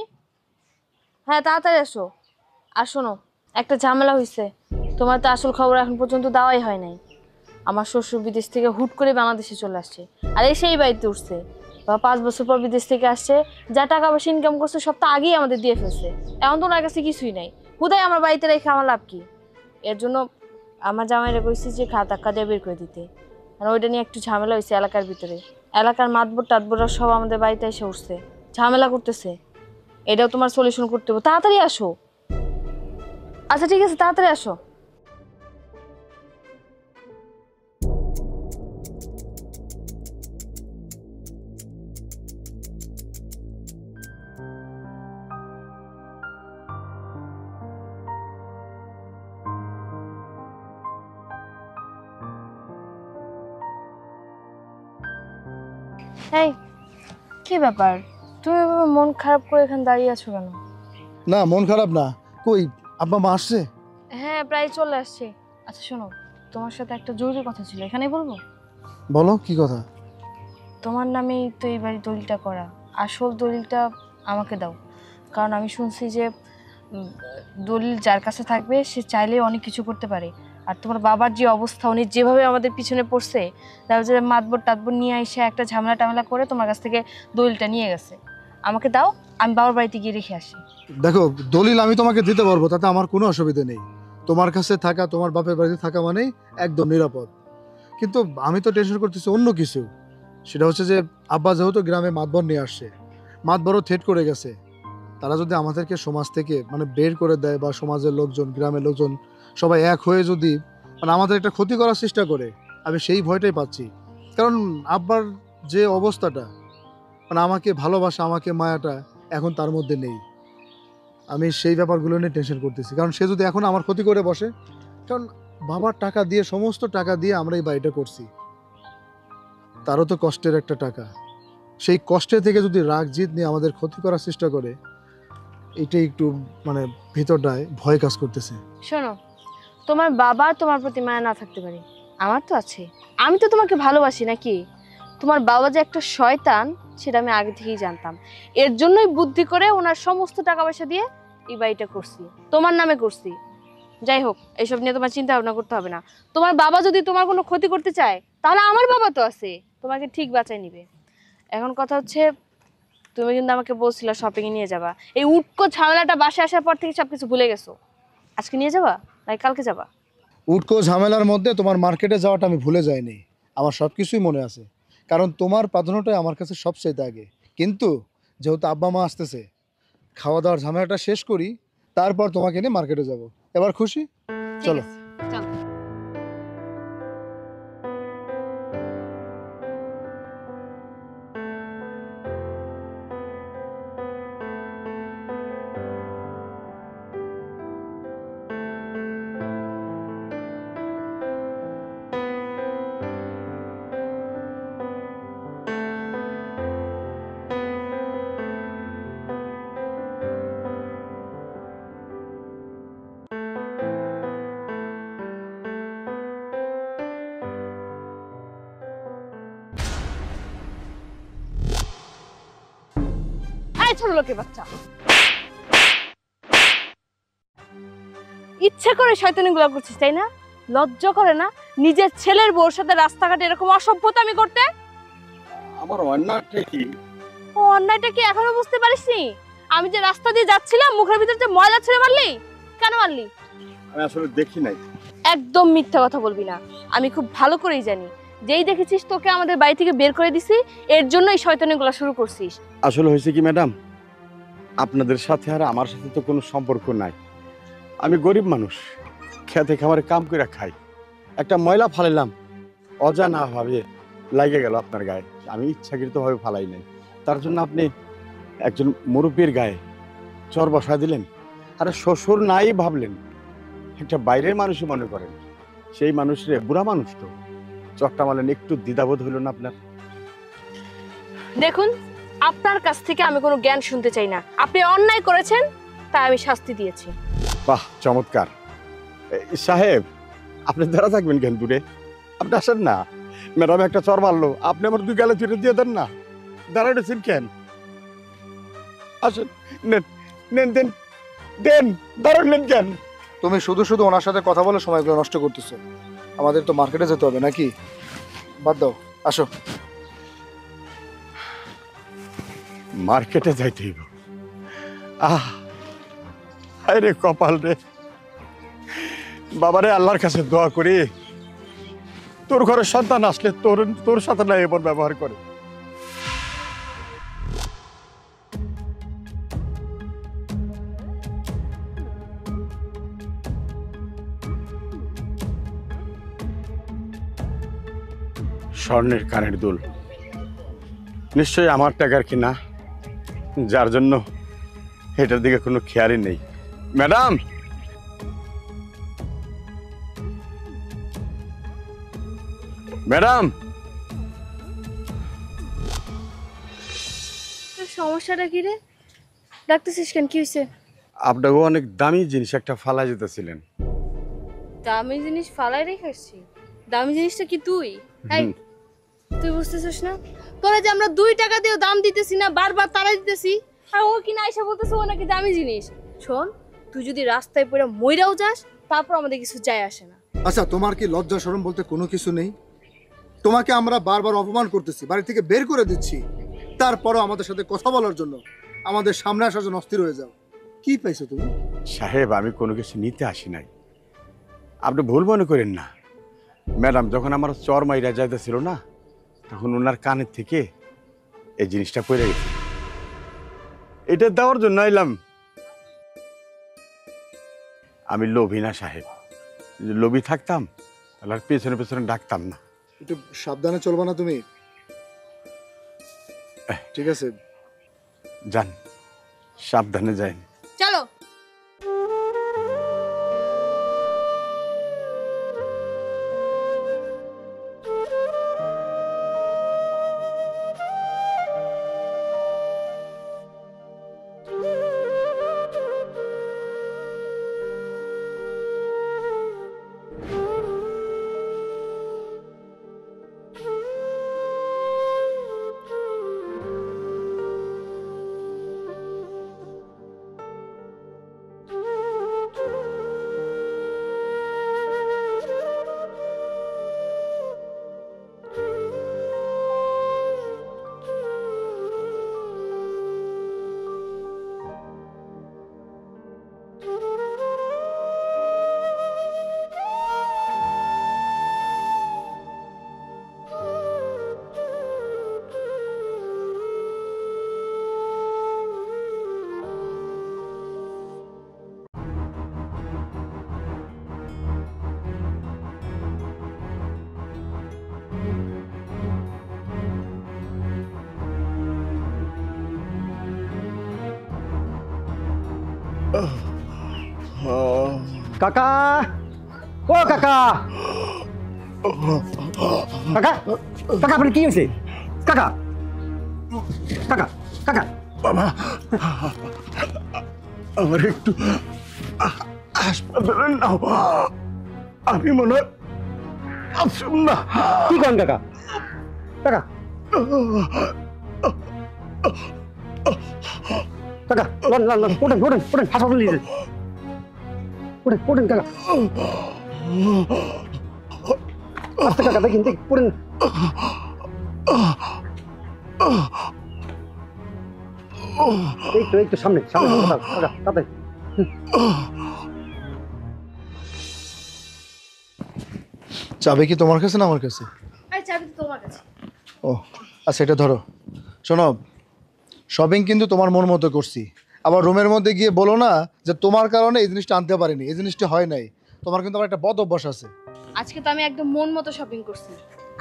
হ্যাঁ তাড়াতাড়ি আসো। আর শোনো, একটা ঝামেলা হয়েছে, তোমার তো আসল খবর এখন পর্যন্ত দেওয়াই হয় নাই। আমার শ্বশুর বিদেশ থেকে হুট করে বাংলাদেশে চলে আসছে, আর এই সেই বাড়িতে উঠছে। বাবা 5 বছর পর বিদেশ থেকে আসছে, যা টাকা পয়সা ইনকাম করছে সব তো আগেই আমাদের দিয়ে ফেলছে। এখন তো ওনার কাছে কিছুই নাই, হুদাই আমার বাড়িতে রেখে আমার লাভ কি? এর জন্য আমার জামাইরা কইছি যে ধাক্কা দিয়ে বের করে দিতে। মানে ওইটা নিয়ে একটু ঝামেলা হয়েছে এলাকার ভিতরে। এলাকার মাতবর টাতবররা সব আমাদের বাড়িতে এসে উঠছে, ঝামেলা করতেছে। এটাও তোমার সলিউশন করতে হবে, তাড়াতাড়ি আসো। আচ্ছা ঠিক আছে, তাড়াতাড়ি আসো। এই কি ব্যাপার, তুমি এভাবে মন খারাপ করে এখানে দাঁড়িয়ে আছো কেন? না মন খারাপ না, কই আব্বা মা আসছে? হ্যাঁ প্রায় চলে আসছে। আচ্ছা শোনো, তোমার সাথে একটা জরুরি কথা ছিল, এখানেই বলবো? বলো কি কথা? তোমার নামেই তো এই বাড়ি দলিলটা করা, আসল দলিলটা আমাকে দাও। কারণ আমি শুনছি যে দলিল যার কাছে থাকবে সে চাইলেই অনেক কিছু করতে পারে। আর তোমার বাবার যে অবস্থা, উনি যেভাবে আমাদের পিছনে পড়ছে, তারপর যে মাতবর টাতবর নিয়ে এসে একটা ঝামেলা টামেলা করে তোমার কাছ থেকে দলিলটা নিয়ে গেছে। আমাকে দাও, আমি বাবার বাড়িতে গিয়ে রেখে আসি। দেখো দলিল আমি তোমাকে দিতে পারবো, তাতে আমার কোনো অসুবিধা নেই। তোমার কাছে থাকা, তোমার বাপের বাড়িতে থাকা মানেই একদম নিরাপদ। কিন্তু আমি তো টেনশন করতেছি অন্য কিছু। সেটা হচ্ছে যে আব্বা যেহেতু গ্রামে মাতবর নিয়ে আসছে, মাতবরও থ্রেট করে গেছে, তারা যদি আমাদেরকে সমাজ থেকে মানে বের করে দেয়, বা সমাজের লোকজন, গ্রামের লোকজন সবাই এক হয়ে যদি মানে আমাদের একটা ক্ষতি করার চেষ্টা করে, আমি সেই ভয়টাই পাচ্ছি। কারণ আব্বার যে অবস্থাটা, মানে আমাকে ভালোবাসা, আমাকে মায়াটা এখন তার মধ্যে নেই। আমি সেই ব্যাপারগুলো নিয়ে টেনশন করতেছি, কারণ সে যদি এখন আমার ক্ষতি করে বসে। কারণ বাবার টাকা দিয়ে, সমস্ত টাকা দিয়ে আমরা এই বাড়িটা করছি, তারও তো কষ্টের একটা টাকা। সেই কষ্টের থেকে যদি রাগ জিত নিয়ে আমাদের ক্ষতি করার চেষ্টা করে, এটাই একটু মানে ভিতরটায় ভয় কাজ করতেছে। শোনো, তোমার বাবা তোমার প্রতি মায়া না থাকতে পারে, আমার তো আছে। আমি তো তোমাকে ভালোবাসি নাকি? তোমার বাবা যে একটা শয়তান সেটা আমি আগে থেকেই জানতাম। এর জন্যই বুদ্ধি করে ওনার সমস্ত টাকা পয়সা দিয়ে এই বাড়িটা করছি, তোমার নামে করছি। যাই হোক, এসব নিয়ে তোমার চিন্তা ভাবনা করতে হবে না। তোমার বাবা যদি তোমার কোনো ক্ষতি করতে চায়, তাহলে আমার বাবা তো আছে, তোমাকে ঠিক বাঁচাই নিবে। এখন কথা হচ্ছে, তুমি কিন্তু আমাকে বলছিলা শপিংয়ে নিয়ে যাবা। এই উটকো ঝামেলাটা বাসায় আসার পর থেকে সবকিছু ভুলে গেছো। আজকে নিয়ে যাবা নাকি কালকে যাবা? উটকো ঝামেলার মধ্যে তোমার মার্কেটে যাওয়াটা আমি ভুলে যাইনি, আমার সব কিছুই মনে আছে। কারণ তোমার প্রাধান্যটাই আমার কাছে সবচেয়ে আগে। কিন্তু যেহেতু আব্বা মা আসতেছে, খাওয়া দাওয়ার ঝামেলাটা শেষ করি, তারপর তোমাকে নিয়ে মার্কেটে যাব। এবার খুশি? চলো। চলো। এই ছোট লোকের বাচ্চা, ইচ্ছে করে শয়তানিগুলো করছিস তাই না? লজ্জা করে না নিজের ছেলের বউর সাথে রাস্তাঘাটে এরকম অসভ্যতামি করতে? আমার অন্যটা কি? ও অন্যায়টা কি এখনো বুঝতে পারিসনি? আমি যে রাস্তা দিয়ে যাচ্ছিলাম, মুখের ভিতর যে ময়লা ছুঁড়ে মারলি, কেন মারলি? আমি আসলে দেখি নাই। একদম মিথ্যা কথা বলবি না। আমি খুব ভালো করেই জানি, যেই দেখেছিস তোকে আমাদের বাড়ি থেকে বের করে দিছি, এর জন্য এই শয়তানিগুলো শুরু করছিস। আসলে হয়েছে কি ম্যাডাম, আপনাদের সাথে আর আমার সাথে তো কোনো সম্পর্ক নাই। আমি গরিব মানুষ, খেতে খামারে কাম করে খাই। একটা ময়লা ফালাইলাম, অজানা ভাবে লাগে গেল আপনার গায়ে। আমি ইচ্ছাকৃতভাবে ফালাই নাই, তার জন্য আপনি একজন মুরব্বীর গায়ে চর বসায় দিলেন। আরে শ্বশুর নাই ভাবলেন, একটা বাইরের মানুষই মনে করেন। সেই মানুষরে, বুড়া মানুষ তো, চরটা মারলেন। একটু দ্বিধাবোধ হইল না আপনার? দেখুন, আপনার কাছ থেকে আমি কোনো জ্ঞান শুনতে চাই না। আপনি অন্যায় করেছেন, তাই আমি শাস্তি দিয়েছি। বাহ, চমৎকার। সাহেব, আপনি দাঁড়া থাকবেন কেন দূরে? আপনি আসেন না। ম্যাডাম একটা চর মারলো, আপনি আমার দুই গালে চুরে দিয়ে দেন না। দাঁড়াইছেন কেন? আসেন, নেন নেন, দেন দেন, দাঁড়ালেন কেন? তুমি শুধু শুধু ওনার সাথে কথা বলে সময়গুলো নষ্ট করতেছো। আমাদের তো মার্কেটে যেতে হবে নাকি? বাদ দাও, আসো। মার্কেটে যাইতে হইব? হায় রে কপাল রে। বাবারে, আল্লাহর কাছে দোয়া করি তোর ঘরে সন্তান আসলে তোর সাথে না এমন ব্যবহার করে। স্বর্ণের কানের দুল, নিশ্চয়ই আমার টাকার কিনা, যার জন্য এটার দিকে কোনো খেয়ালই নেই। ম্যাডাম, ম্যাডাম, সমস্যাটা কি রে? ডাকতেছিস কেন, কি হয়েছে? আপনাকে অনেক দামি জিনিস একটা ফালা যেতেছিলেন। দামি জিনিস ফালাই রেখেছি? দামি জিনিসটা কি তুই? এই, তুই বুঝতেছিস না? তোরা যে আমরা 2 টাকা দিয়েও দাম দিতেছি না, বারবার তারা দিতেছি, আর ও কিনা আইসা বলতেছে ও নাকি দামি জিনিস। শোন, তুই যদি রাস্তায় পড়ে মইরাও যাস, তারপর আমাদের কিছু যায় আসে না। আচ্ছা, তোমার কি লজ্জা শরম বলতে কোনো কিছু নেই? তোমাকে আমরা বারবার অপমান করতেছি, বাড়ি থেকে বের করে দিচ্ছি, তারপরও আমাদের সাথে কথা বলার জন্য, আমাদের সামনে আসার জন্য অস্থির হয়ে যাও। কি পাইছো তুমি? সাহেব, আমি কোনো কিছু নিতে আসি নাই, আপনি ভুল মনে করেন না। ম্যাডাম যখন আমার চর মাইরা যাইতেছিল না, তখন ওনার কানের থেকে এই জিনিসটা পড়ে গেছে, এটা দেওয়ার জন্য আইলাম। আমি লোভী না সাহেব, যদি লোভী থাকতাম তাহলে আর পেছনে পেছনে ডাকতাম না। একটু সাবধানে চলবা না তুমি? ঠিক আছে, যান, সাবধানে যান। চলো। কাকা, ও কাকা, কাকা, কাকা আপনার কি হয়েছে? কাকা, কাকা, কাকা, বাবা, আমার একটু হাসপাতালে নাও, আমি মনে হয় আসুন না। কি করেন কাকা? কাকা, কাকা, লন লন লন, ওঠেন ওঠেন ওঠেন, হাসপাতালে নিয়ে যান। ওঠেন ওঠেন কাকা, আস্তে কাকা, দেখেন দেখ, ওঠেন। এই তো সামনে সামনে, কাকা তাড়াতাড়ি। চাবি কি তোমার কাছে না আমার কাছে? আরে চাবি তো তোমার কাছে। ও আচ্ছা, এটা ধরো। শোনো, শপিং কিন্তু তোমার মন মতো করছি, আবার রুমের মধ্যে গিয়ে বলো না যে তোমার কারণে এই জিনিসটা আনতে পারিনি, এই জিনিসটা হয় নাই। তোমার কিন্তু আমার একটা বদ অভ্যাস আছে। আজকে তো আমি একদম মন মতো শপিং করছি,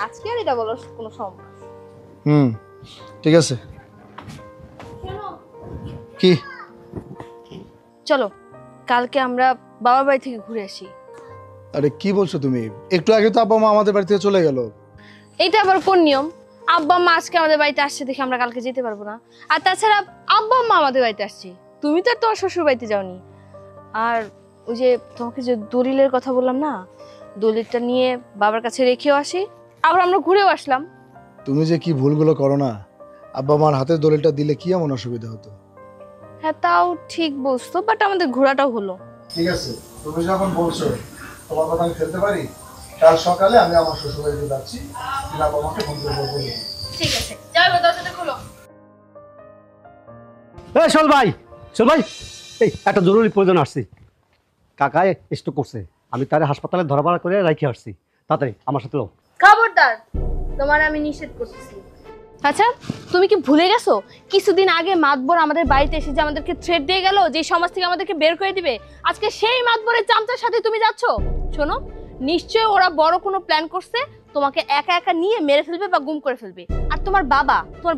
আজকে আর এটা বলার কোনো সম্ভব। ঠিক আছে। কি? চলো কালকে আমরা বাবার বাড়ি থেকে ঘুরে আসি। আরে কি বলছো তুমি? একটু আগে তো আব্বা মা আমাদের বাড়ি থেকে চলে গেল। এইটা আবার কোন নিয়ম? আব্বা মা আজকে আমাদের বাড়িতে আসছে দেখে আমরা কালকে যেতে পারবো না। আর তাছাড়া আব্বা মা আমাদের বাড়িতে আসছে, তুমি তো আর তোমার শ্বশুর বাড়িতে যাওনি। আর ওই যে তোমাকে যে দলিলের কথা বললাম না, দলিলটা নিয়ে বাবার কাছে রেখেও আসি, আবার আমরা ঘুরেও আসলাম। তুমি যে কি ভুলগুলো করো না, আব্বা মার হাতের দলিলটা দিলে কি এমন অসুবিধা হতো? হ্যাঁ তাও ঠিক বলছো, বাট আমাদের ঘোরাটাও হলো। ঠিক আছে, তুমি যখন বলছো তোমার কথা আমি ফেলতে পারি, কাল সকালে আমি আমার শ্বশুর বাড়িতে যাচ্ছি, তুমি আব্বা মাকে ফোন করে বলবো। ঠিক আছে, যাও দরজাটা খোলো। এই শোল ভাই, শোল ভাই, এই একটা জরুরি প্রয়োজন আসছি। কাকা স্ট্রোক করছে, আমি তারে হাসপাতালে ধরাবাড়া করে রাখি আসছি, তাড়াতাড়ি আমার সাথে লোক। খবরদার, তোমার আমি নিষেধ করতেছি। আচ্ছা তুমি কি ভুলে গেছো কিছুদিন আগে মাতবর আমাদের বাড়িতে এসে যে আমাদেরকে থ্রেট দিয়ে গেল যে সমাজ থেকে আমাদেরকে বের করে দিবে? আজকে সেই মাতবরের চামচার সাথে তুমি যাচ্ছ। শোনো, নিশ্চয়ই ওরা বড় কোনো প্ল্যান করছে, তোমাকে একা একা নিয়ে মেরে ফেলবে বা গুম করে ফেলবে। আর তোমার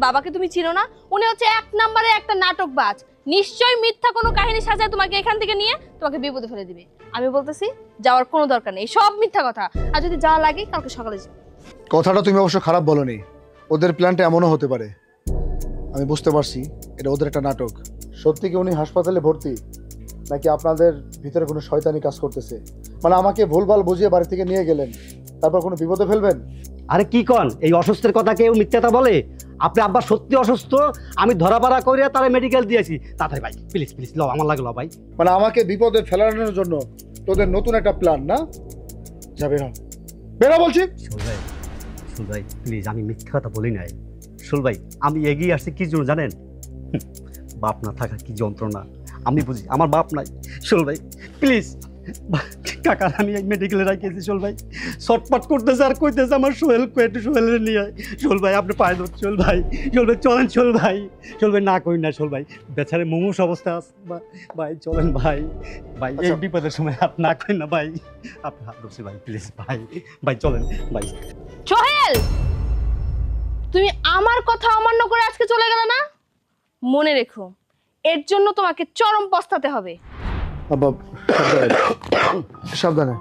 বাবাকে তুমি চিনো না? উনি হচ্ছে 1 নম্বরে একটা নাটকবাজ, নিশ্চয়ই মিথ্যা কোনো কাহিনী সাজায় তোমাকে এখান থেকে নিয়ে তোমাকে বিপদে ফেলে দিবে। আমি বলতেছি যাওয়ার কোনো দরকার নেই, সব মিথ্যা কথা। আর যদি যাওয়া লাগে কালকে সকালে যাও। কথাটা তুমি অবশ্য খারাপ বলনি, ওদের প্ল্যানটা এমনও হতে পারে। আমি বুঝতে পারছি এটা ওদের একটা নাটক। সত্যি কি উনি হাসপাতালে ভর্তি, নাকি আপনাদের ভিতরে কোনো শয়তানি কাজ করতেছে? মানে আমাকে ভুলভাল বুঝিয়ে বাড়ি থেকে নিয়ে গেলেন, তারপর কোনো বিপদে ফেলবেন? আরে কি কন, এই অসুস্থের কথা কেউ মিথ্যাটা বলে? আপনি আব্বা সত্যি অসুস্থ, আমি ধরাপাড়া করে তারা মেডিকেল দিয়েছি। তাড়াতাড়ি ভাই, প্লিজ প্লিজ ল, আমার লাগে ল ভাই। মানে আমাকে বিপদে ফেলানোর জন্য তোদের নতুন একটা প্ল্যান না? যা বেরো, বেরো বলছি। সুল ভাই প্লিজ, আমি মিথ্যা কথা বলি নাই। সুল ভাই আমি এগিয়ে আসছি কি জন্য জানেন? বাপ না থাকা কি যন্ত্রণা আমি বুঝি, আমার বাপ নাই। সুল ভাই প্লিজ, কাকার আমি মেডিকেলে রাখিয়েছি। সোল ভাই শর্টপাট করতেছে আর কইতেছে আমার সোহেল একটু সোহেলের নিয়ে আয়। সোল ভাই আপনি পায়ে ধরুন সোল ভাই, সোল ভাই চলেন সোল ভাই, সোল ভাই না কই না সোল ভাই, বেচারে মুমূর্ষ অবস্থা আছে ভাই, চলেন ভাই, ভাই এই বিপদের সময় হাত না কই না ভাই, আপনি হাত ধরছি ভাই প্লিজ ভাই, ভাই চলেন ভাই। সোহেল, তুমি আমার কথা অমান্য করে আজকে চলে গেলে না? মনে রেখো, এর জন্য তোমাকে চরম পস্তাতে হবে। আব্বা সাবধানে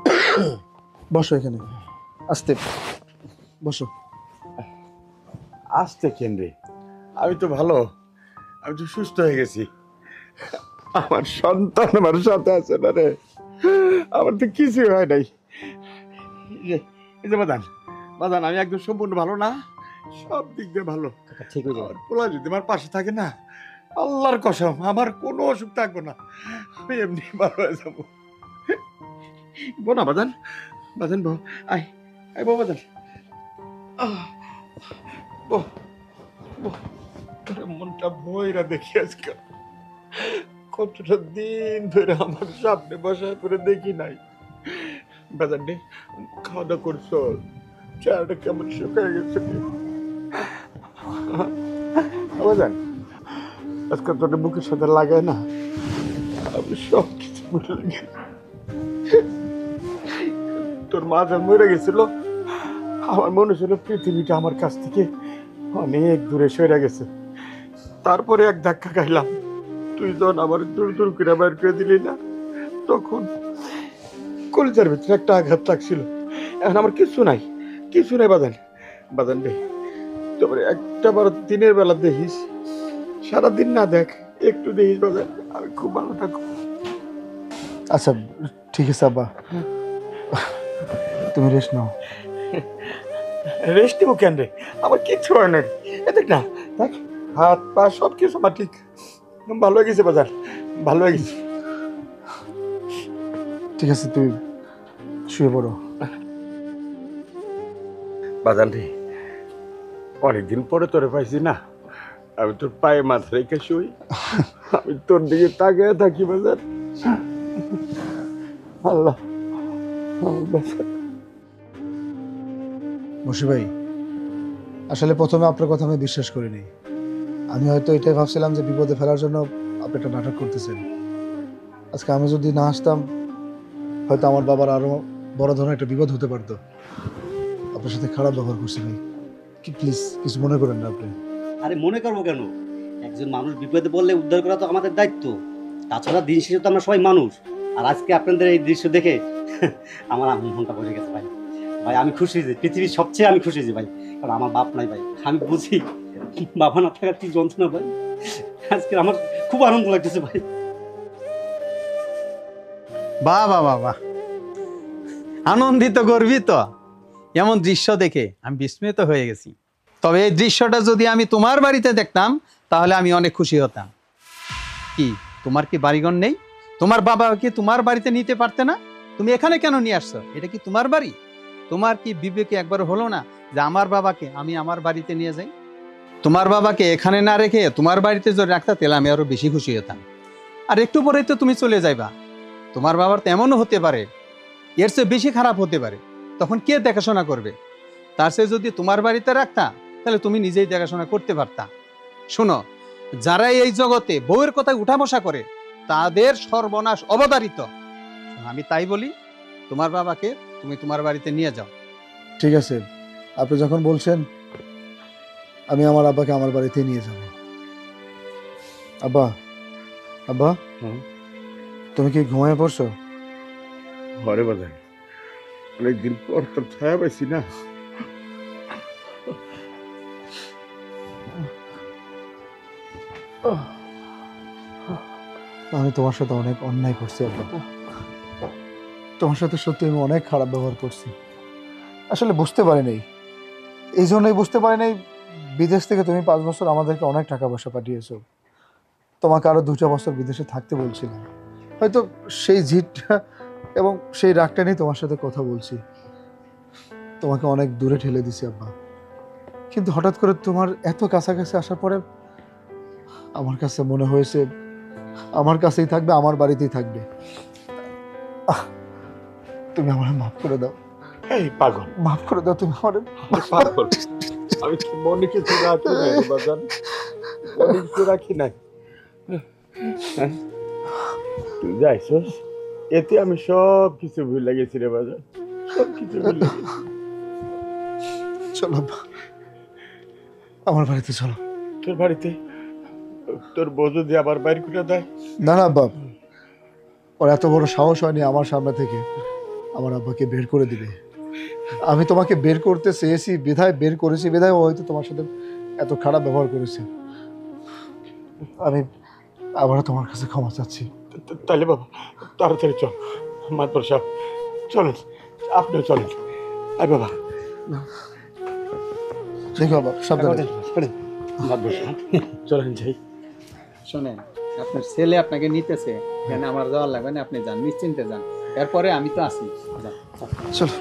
বসো, এখানে আস্তে বসো। আসতে কেন রে? আমি তো ভালো, আমি তো সুস্থ হয়ে গেছি। আমার সন্তান আমার সাথে আছে না রে, আমার তো কিছু হয় নাই। এই যে বাদান, বাদান আমি একদম সম্পূর্ণ ভালো না, সব দিক দিয়ে ভালো। ঠিক হয়ে যাবে। আর পোলা যদি আমার পাশে থাকে না, আল্লাহর কসম আমার কোনো অসুখ থাকবো না, আমি এমনি ভালো হয়ে যাবো। বো না বাদান, বাদান বো, আয় আয় বো বাদান, বো বো। তোর মনটা ভয়রা দেখি আজকে, কতটা দিন ধরে আমার সামনে বসায় করে দেখি নাই। বাদান রে, খাওয়া দাওয়া করছো? চেহারাটা কেমন শুকিয়ে গেছে? বাদান আজকে তোর বুকের সাথে লাগায় না, আমি সব কিছু ভুলে গেছি। তোর মা যখন মরে গেছিল, আমার মনে ছিল পৃথিবীটা আমার কাছ থেকে অনেক দূরে সরে গেছে। তারপরে এক ধাক্কা খাইলাম, তুই যখন আবার দূর দূর করে বের করে দিলি না, তখন কলিজার ভিতরে একটা আঘাত লাগছিল। এখন আমার কিছু নাই, কিছু নাই বাদান, বাদান রে, তারপরে একটা বার দিনের বেলা দেখিস, সারাদিন না দেখ, একটু দেখিস বাদান, আমি খুব ভালো থাকবো। আচ্ছা ঠিক আছে আব্বা, তুমি রেস্ট নাও। রেস্ট নিবো কেন রে? আমার কিচ্ছু হয় না, এ দেখ না, দেখ হাত পা সব কিছু আমার ঠিক ভালো হয়ে গেছে বাজার, ভালো হয়ে গেছে। ঠিক আছে তুই শুয়ে পড়ো। বাজান রে, অনেকদিন পরে তোরে পাইছি না, আমি তোর পায়ে মাথা রেখে শুই, আমি তোর দিকে তাকিয়ে থাকি বাজার। আল্লাহ বসি ভাই, আসলে প্রথমে আপনার কথা আমি বিশ্বাস করিনি। আমি হয়তো এটাই ভাবছিলাম যে বিপদে ফেলার জন্য আপনি একটা নাটক করতেছেন। আজকে আমি যদি না আসতাম, হয়তো আমার বাবার আরো বড় ধরনের একটা বিপদ হতে পারতো। আপনার সাথে খারাপ ব্যবহার করছি ভাই, কি প্লিজ কিছু মনে করেন না আপনি। আরে মনে করবো কেন, একজন মানুষ বিপদে পড়লে উদ্ধার করা তো আমাদের দায়িত্ব। তাছাড়া দিন শেষে তো আমরা সবাই মানুষ। আর আজকে আপনাদের এই দৃশ্য দেখে আমার মনটা ভরে গেছে ভাই। ভাই আমি খুশি যে পৃথিবীর সবচেয়ে আমি খুশি যে ভাই, কারণ আমার বাপ নাই ভাই, আমি বুঝি বাবা না থাকার কি যন্ত্রণা ভাই। আজকে আমার খুব আনন্দ লাগতেছে ভাই। বাহ বাহ বাহ বাহ, আনন্দিত গর্বিত এমন দৃশ্য দেখে আমি বিস্মিত হয়ে গেছি। তবে এই দৃশ্যটা যদি আমি তোমার বাড়িতে দেখতাম, তাহলে আমি অনেক খুশি হতাম। কি তোমার কি বাড়িঘর নেই? তোমার বাবা কি তোমার বাড়িতে নিতে পারতে না? তুমি এখানে কেন নিয়ে আসছো? এটা কি তোমার বাড়ি? তোমার কি বিবেকে একবার হলো না যে আমার বাবাকে আমি আমার বাড়িতে নিয়ে যাই? তোমার বাবাকে এখানে না রেখে তোমার বাড়িতে যদি রাখতে, তাহলে আমি আরো বেশি খুশি হতাম। আর একটু পরেই তো তুমি চলে যাইবা। তোমার বাবার তো এমনও হতে পারে, এর চেয়ে বেশি খারাপ হতে পারে, তখন কে দেখাশোনা করবে? তার চেয়ে যদি তোমার বাড়িতে রাখতা, তাহলে তুমি নিজেই দেখাশোনা করতে পারতা। শোনো, যারা এই জগতে বউয়ের কথা উঠা বসা করে, তাদের সর্বনাশ অবধারিত। আমি তাই বলি, তোমার বাবাকে তুমি তোমার বাড়িতে নিয়ে যাও। ঠিক আছে, আপনি যখন বলছেন, আমি আমার আব্বাকে আমার বাড়িতে নিয়ে যাব। আব্বা, আব্বা তুমি কি ঘুমায় পড়ছো? ঘরে বাজার, অনেকদিন পর তোর ছায়া পাইছি না। আমি তোমার সাথে অনেক অন্যায় করছি আব্বা। তোমার সাথে সত্যি আমি অনেক খারাপ ব্যবহার করছি। আসলে বুঝতে পারি নাই, এই জন্যই বুঝতে পারি নাই বিদেশ থেকে তুমি 5 বছর আমাদেরকে অনেক টাকা পয়সা পাঠিয়েছো। তোমাকে আরো 2টা বছর বিদেশে থাকতে বলছিলাম। হয়তো সেই জিদটা এবং সেই রাগটা নিয়ে তোমার সাথে কথা বলছি। তোমাকে অনেক দূরে ঠেলে দিছি আব্বা। কিন্তু হঠাৎ করে তোমার এত কাছাকাছি আসার পরে আমার কাছে মনে হয়েছে আমার কাছেই থাকবে, আমার বাড়িতেই থাকবে। তুমি আমার মাফ করে দাও, এই পাগল, মাফ করে দাও তুমি আমার। পাগল, আমি কি মনে কিছু রাখি নাই রে বাজান, মনে কিছু রাখি নাই। হ্যাঁ? তুই যাইছস, এতে আমি সব কিছু ভুলে গেছি রে বাজান, সব কিছু ভুলে গেছি। চলো আব্বা, আমার বাড়িতে চলো। তোর বাড়িতে তোর বউ যদি আবার বাইর করে দেয়? না না আব্বা, ওর এত বড় সাহস হয়নি আমার সামনে থেকে আমার আব্বাকে বের করে দিবে। আমি তোমাকে বের করতে চেয়েছি বিধায় বের করেছি, বিধায় ও হয়তো তোমার সাথে এত খারাপ ব্যবহার করেছে। আমি আবারও তোমার কাছে ক্ষমা চাচ্ছি। তাহলে বাবা তাড়াতাড়ি চল, মাতবর সাহেব চলেন, আপনিও চলেন। আয় বাবা, দেখো বাবা, সাবধানে। মাতবর সাহেব চলেন যাই। শোনেন, আপনার ছেলে আপনাকে নিতেছে, এখানে আমার যাওয়ার লাগবে না, আপনি যান, নিশ্চিন্তে যান, এরপরে আমি তো আছি। যান। চলো।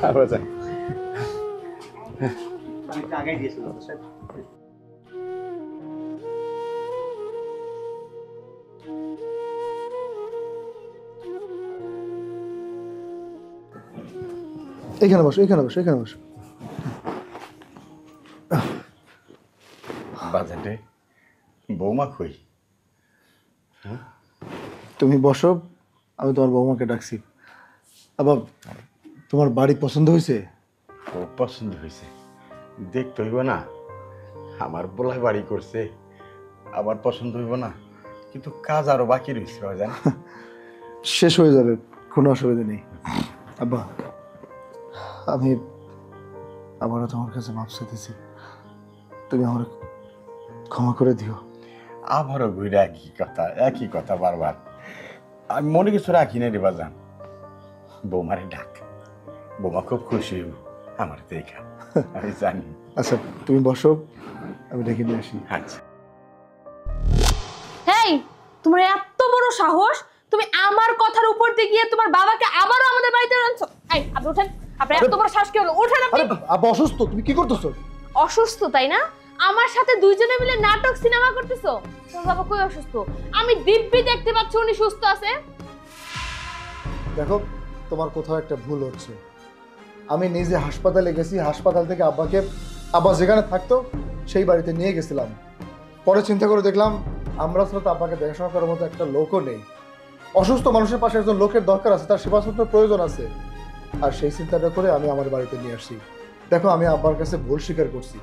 আবার যাই। আগে গিয়েছিল স্যার। এখানে বসো, এখানে বসো, এখানে বসো। বাজারে বৌমা কই? তুমি বসো, আমি তোমার বৌমাকে ডাকছি। আবার তোমার বাড়ি পছন্দ হয়েছে? ও পছন্দ হয়েছে, দেখতে হইব না? আমার বলাই বাড়ি করছে, আমার পছন্দ হইব না? কিন্তু কাজ আরো বাকি রয়েছে বাজান। শেষ হয়ে যাবে, কোনো অসুবিধা নেই। আব্বা, আমি আবারও তোমার কাছে মাপ চাইতেছি, তুমি আমার ক্ষমা করে দিও। আবারও ঘুরে একই কথা বারবার। আমি মনে কিছু রাখি না রে বাজান। বৌমারে ডাক, বৌমা খুব খুশি হইব আমার দেখা, আমি জানি। আচ্ছা তুমি বসো, আমি ডেকে নিয়ে আসি। আচ্ছা। হেই, তোমার এত বড় সাহস, তুমি আমার কথার উপর দিয়ে গিয়ে তোমার বাবাকে আবারও আমাদের বাড়িতে আনছো? এই, আপনি ওঠেন, আপনার এত বড় সাহস কি হলো? ওঠেন আপনি। আরে আব্বা অসুস্থ, তুমি কি করতেছো? অসুস্থ তাই না? আমার সাথে দুইজনে মিলে নাটক সিনেমা করতেছো। তোমার বাবা কই অসুস্থ? আমি দিব্যি দেখতে পাচ্ছি উনি সুস্থ আছে। দেখো, তোমার কোথাও একটা ভুল হচ্ছে। আমি নিজে হাসপাতালে গেছি, হাসপাতাল থেকে আব্বা যেখানে থাকতো সেই বাড়িতে নিয়ে গেছিলাম। পরে চিন্তা করে দেখলাম আমরা আসলে তো আব্বাকে দেখাশোনা করার মতো একটা লোকও নেই। অসুস্থ মানুষের পাশে একজন লোকের দরকার আছে, তার সেবা যত্নের প্রয়োজন আছে। আর সেই চিন্তাটা করে আমি আমার বাড়িতে নিয়ে আসছি। দেখো, আমি আব্বার কাছে ভুল স্বীকার করছি,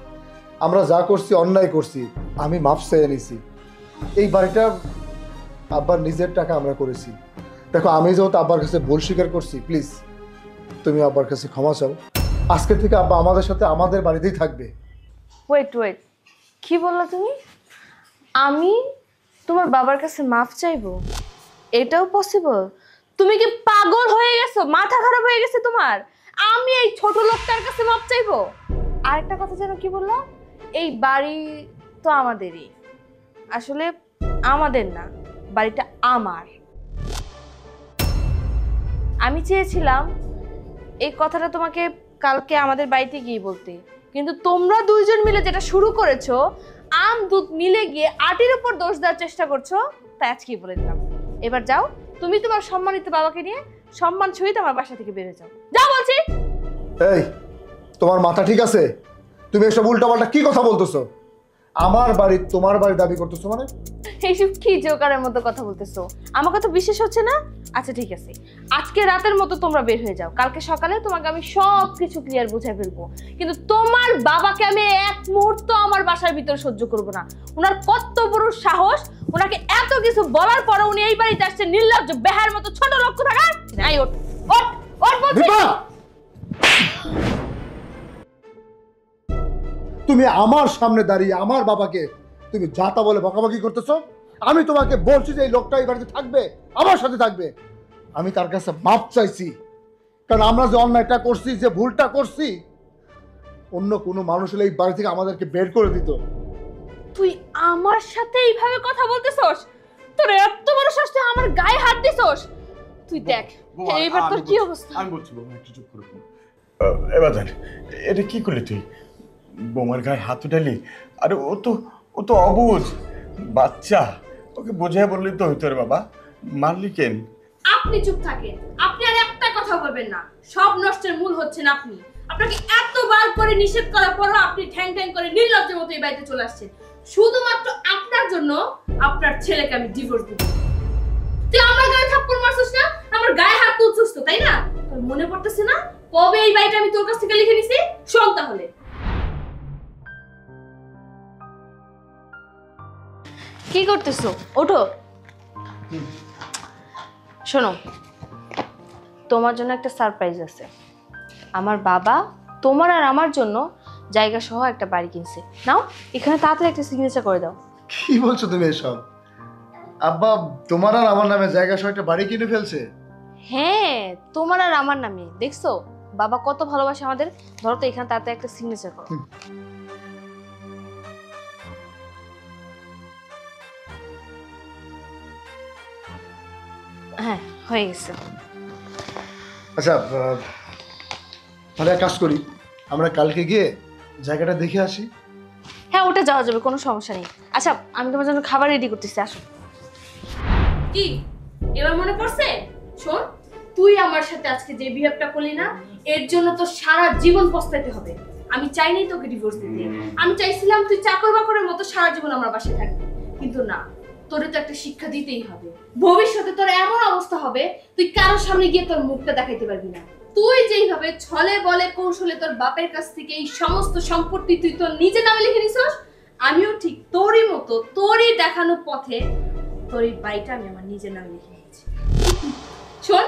আমরা যা করছি অন্যায় করছি, আমি মাপ চেয়ে নিছি। এই বাড়িটা আব্বার নিজের টাকা আমরা করেছি। দেখো, আমি যেহেতু আব্বার কাছে ভুল স্বীকার করছি, প্লিজ তুমি আব্বার কাছে ক্ষমা চাও। আজকে থেকে আব্বা আমাদের সাথে আমাদের বাড়িতেই থাকবে। ওয়েট, কি বললা তুমি? আমি তোমার বাবার কাছে মাফ চাইবো? এটাও পসিবল? তুমি কি পাগল হয়ে গেছো? মাথা খারাপ হয়ে গেছে তোমার? আমি এই ছোট লোকটার কাছে মাফ চাইবো? আরেকটা কথা যেন কি বললা? এই বাড়ি তো আমাদেরই। আসলে আমাদের না, বাড়িটা আমার। আমি চেয়েছিলাম এই কথাটা তোমাকে কালকে আমাদের বাড়িতে গিয়ে বলতে, কিন্তু তোমরা দুইজন মিলে যেটা শুরু করেছো, আম দুধ মিলে গিয়ে আটির উপর দোষ দেওয়ার চেষ্টা করছো, তাই আজকেই বলে দিলাম। এবার যাও, তুমি তোমার সম্মানিত বাবাকে নিয়ে সম্মান সহিত আমার বাসা থেকে বের হয়ে যাও। যাও বলছি। এই, তোমার মাথা ঠিক আছে? তুমি এসব উল্টাপাল্টা কি কথা বলতেছো? আমার বাড়ি তোমার বাড়ি দাবি করতেছো মানে? এইসব কি জোকারের মতো কথা বলতেছো? আমার কথা বিশ্বাস হচ্ছে না? আচ্ছা ঠিক আছে, আজকে রাতের মতো তোমরা বের হয়ে যাও, কালকে সকালে তোমাকে আমি সব কিছু ক্লিয়ার বুঝাই ফেলবো। কিন্তু তোমার বাবাকে আমি এক মুহূর্ত আমার বাসার ভিতরে সহ্য করবো না। ওনার কত বড় সাহস, ওনাকে এত কিছু বলার পরে উনি এই বাড়িতে আসছে নির্লজ্জ বেহার মতো ছোট লক্ষ্য থাকা। নাই, ওঠ ওঠ ওঠ বলছি। তুমি আমার সামনে দাঁড়িয়ে আমার বাবাকে তুমি যা তা বলে বকাবকি করতেছো। আমি তোমাকে বলছি যে এই লোকটা এই বাড়িতে থাকবে, আমার সাথে থাকবে। আমি তার কাছে মাপ চাইছি, কারণ আমরা যে অন্যায়টা করছি, যে ভুলটা করছি, অন্য কোনো মানুষ হলে এই বাড়ি থেকে আমাদেরকে বের করে দিত। তুই আমার সাথে এইভাবে কথা বলতেছস? তোর এত বড় সাহস, তুই আমার গায়ে হাত দিছস? তুই দেখ এইবার তোর কি অবস্থা। আমি বলছি বৌমা, একটু চুপ করো। এবার জান, এটা কি করলি তুই? বৌমার গায়ে হাত উঠালি? আরে ও তো অবুঝ বাচ্চা, ওকে বোঝায় বললি তো হইতো রে বাবা, মারলি কেন? আপনি চুপ থাকেন, আপনি আর একটা কথা বলবেন না। সব নষ্টের মূল হচ্ছেন আপনি। আপনাকে এতবার করে নিষেধ করার পরও আপনি ঠ্যাং ঠ্যাং করে নির্লজ্জের মতো এই বাড়িতে চলে আসছেন শুধুমাত্র আপনার জন্য। আপনার ছেলেকে আমি ডিভোর্স দিব। তুই আমার গায়ে থাপ্পড় মারছিস না, আমার গায়ে হাত তুলছিস তো, তাই না? তোর মনে পড়তেছে না কবে এই বাড়িটা আমি তোর কাছ থেকে লিখে নিছি? শোন তাহলে। কি করতেছো? ওঠো। শোনো, তোমার জন্য একটা সারপ্রাইজ আছে। আমার বাবা তোমার আর আমার জন্য জায়গা সহ একটা বাড়ি কিনছে। নাও, এখানে তাড়াতাড়ি একটা সিগনেচার করে দাও। কি বলছো তুমি এসব? আব্বা তোমার আর আমার নামে জায়গা সহ একটা বাড়ি কিনে ফেলছে? হ্যাঁ, তোমার আর আমার নামে। দেখছো বাবা কত ভালোবাসে আমাদের। ধরো তো, এখানে তাড়াতাড়ি একটা সিগনেচার করো। হ্যাঁ, হয়ে গেছে। আচ্ছা, তাহলে এক কাজ করি, আমরা কালকে গিয়ে জায়গাটা দেখে আসি। হ্যাঁ, ওটা যাওয়া যাবে, কোনো সমস্যা নেই। আচ্ছা, আমি তোমার জন্য খাবার রেডি করতেছি, আসো। কি এবার মনে পড়ছে? শোন, তুই আমার সাথে আজকে যে বিহেভটা করলি না, এর জন্য তো সারা জীবন পস্তাইতে হবে। আমি চাইনি তোকে ডিভোর্স দিতে। আমি চাইছিলাম তুই চাকর বাকরের মতো সারা জীবন আমার বাসায় থাকবি, কিন্তু না, তোরে তো একটা শিক্ষা দিতেই হবে। ভবিষ্যতে তোর এমন অবস্থা হবে, তুই কারোর সামনে গিয়ে তোর মুখটা দেখাইতে পারবি না। তুই যেইভাবে ছলে বলে কৌশলে তোর বাপের কাছ থেকে এই সমস্ত সম্পত্তি তুই তোর নিজে নামে লিখে নিছিস, আমিও ঠিক তোরই মতো, তোরই দেখানো পথে তোর এই বাড়িটা আমি আমার নিজের নামে লিখে নিয়েছি। শোন,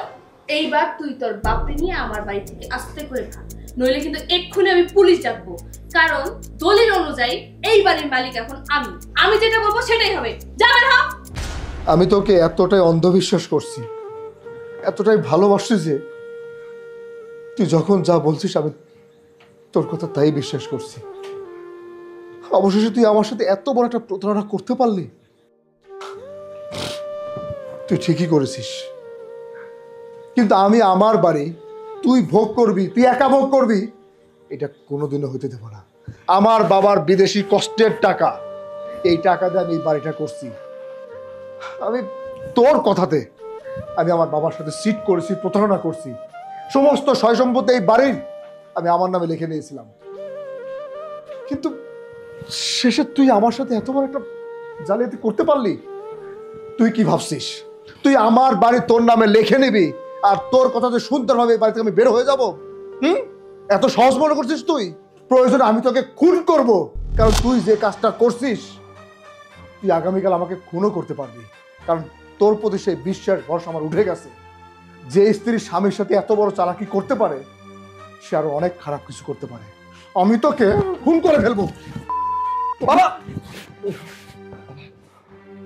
এইবার তুই তোর বাপকে নিয়ে আমার বাড়ি থেকে আস্তে করে খা, নইলে কিন্তু এক্ষুনি আমি পুলিশ ডাকবো। কারণ দলিল অনুযায়ী এই বাড়ির মালিক এখন আমি যেটা বলবো সেটাই হবে। যাবে না? আমি তোকে এতটাই অন্ধবিশ্বাস করছি, এতটাই ভালোবাসছি যে তুই যখন যা বলছিস আমি তোর কথা তাই বিশ্বাস করছি। অবশেষে তুই আমার সাথে এত বড় একটা প্রতারণা করতে পারলি। তুই ঠিকই করেছিস, কিন্তু আমি আমার বাড়ি তুই ভোগ করবি, তুই একা ভোগ করবি, এটা কোনোদিনও হতে দেবো না। আমার বাবার বিদেশি কষ্টের টাকা, এই টাকা দিয়ে আমি এই বাড়িটা করছি। আমি তোর কথাতে আমি আমার বাবার সাথে সিট করেছি, প্রতারণা করছি। সমস্ত সয় সম্পত্তি এই বাড়ির আমি আমার নামে লিখে নিয়েছিলাম, কিন্তু শেষে তুই আমার সাথে এত বড় একটা জালিয়াতি করতে পারলি। তুই কি ভাবছিস তুই আমার বাড়ি তোর নামে লিখে নিবি আর তোর কথা যে সুন্দর ভাবে এই বাড়ি থেকে আমি বের হয়ে যাব? এত সহজ মনে করছিস তুই? প্রয়োজনে আমি তোকে খুন করব, কারণ তুই যে কাজটা করছিস তুই আগামীকাল আমাকে খুনও করতে পারবি। কারণ তোর প্রতি সেই বিশ্বাস ভরসা আমার উঠে গেছে। যে স্ত্রী স্বামীর সাথে এত বড় চালাকি করতে পারে, সে আরো অনেক খারাপ কিছু করতে পারে। আমি তোকে খুন করে ফেলবো। বাবা,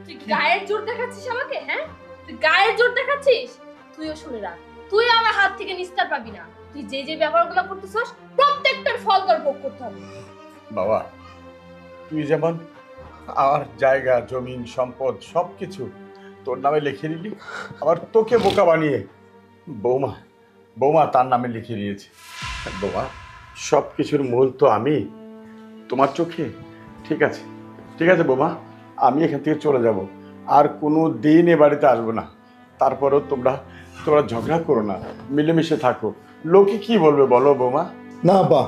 তুই গায়ের জোর দেখাচ্ছিস আমাকে? হ্যাঁ, তুই গায়ের জোর দেখাচ্ছিস? তুইও শুনে রাখ, তুই আমার হাত থেকে নিস্তার পাবি না। তুই যে যে ব্যাপারগুলো করতেছস প্রত্যেকটার ফল তোর ভোগ করতে হবে। বাবা, তুই যেমন আমার জায়গা জমিন সম্পদ সবকিছু তোর নামে লিখে নিলি, আবার তোকে বোকা বানিয়ে বৌমা তার নামে লিখে নিয়েছে। বৌমা, সব কিছুর মূল তো আমি তোমার চোখে। ঠিক আছে বৌমা, আমি এখান থেকে চলে যাব, আর কোনো দিন এ বাড়িতে আসবো না। তারপরেও তোমরা ঝগড়া করো না, মিলেমিশে থাকো। লোকে কি বলবে বলো বৌমা? না বা,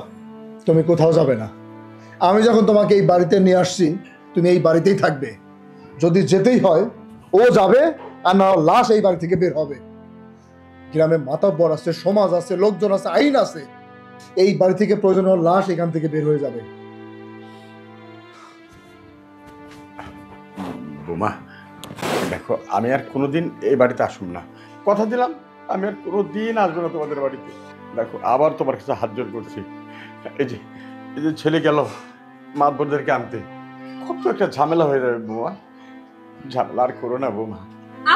তুমি কোথাও যাবে না। আমি যখন তোমাকে এই বাড়িতে নিয়ে আসছি, তুমি এই বাড়িতেই থাকবে। যদি যেতেই হয় ও যাবে, আর না লাশ এই বাড়ি থেকে বের হবে। গ্রামে মাতব্বর আছে, সমাজ আছে, লোকজন আছে, আইন আছে। এই বাড়ি থেকে প্রয়োজন হলে লাশ এখান থেকে বের হয়ে যাবে। বৌমা দেখো, আমি আর কোনোদিন এই বাড়িতে আসুম না, কথা দিলাম। আমি আর কোনোদিন আসবো না তোমাদের বাড়িতে। দেখো, আবার তোমার কাছে হাত জোর করছি। এই যে ছেলে গেল মাতবরদেরকে আনতে, কত একটা ঝামেলা হয়ে যাবে বৌমা। ঝামেলা আর করো না বৌমা।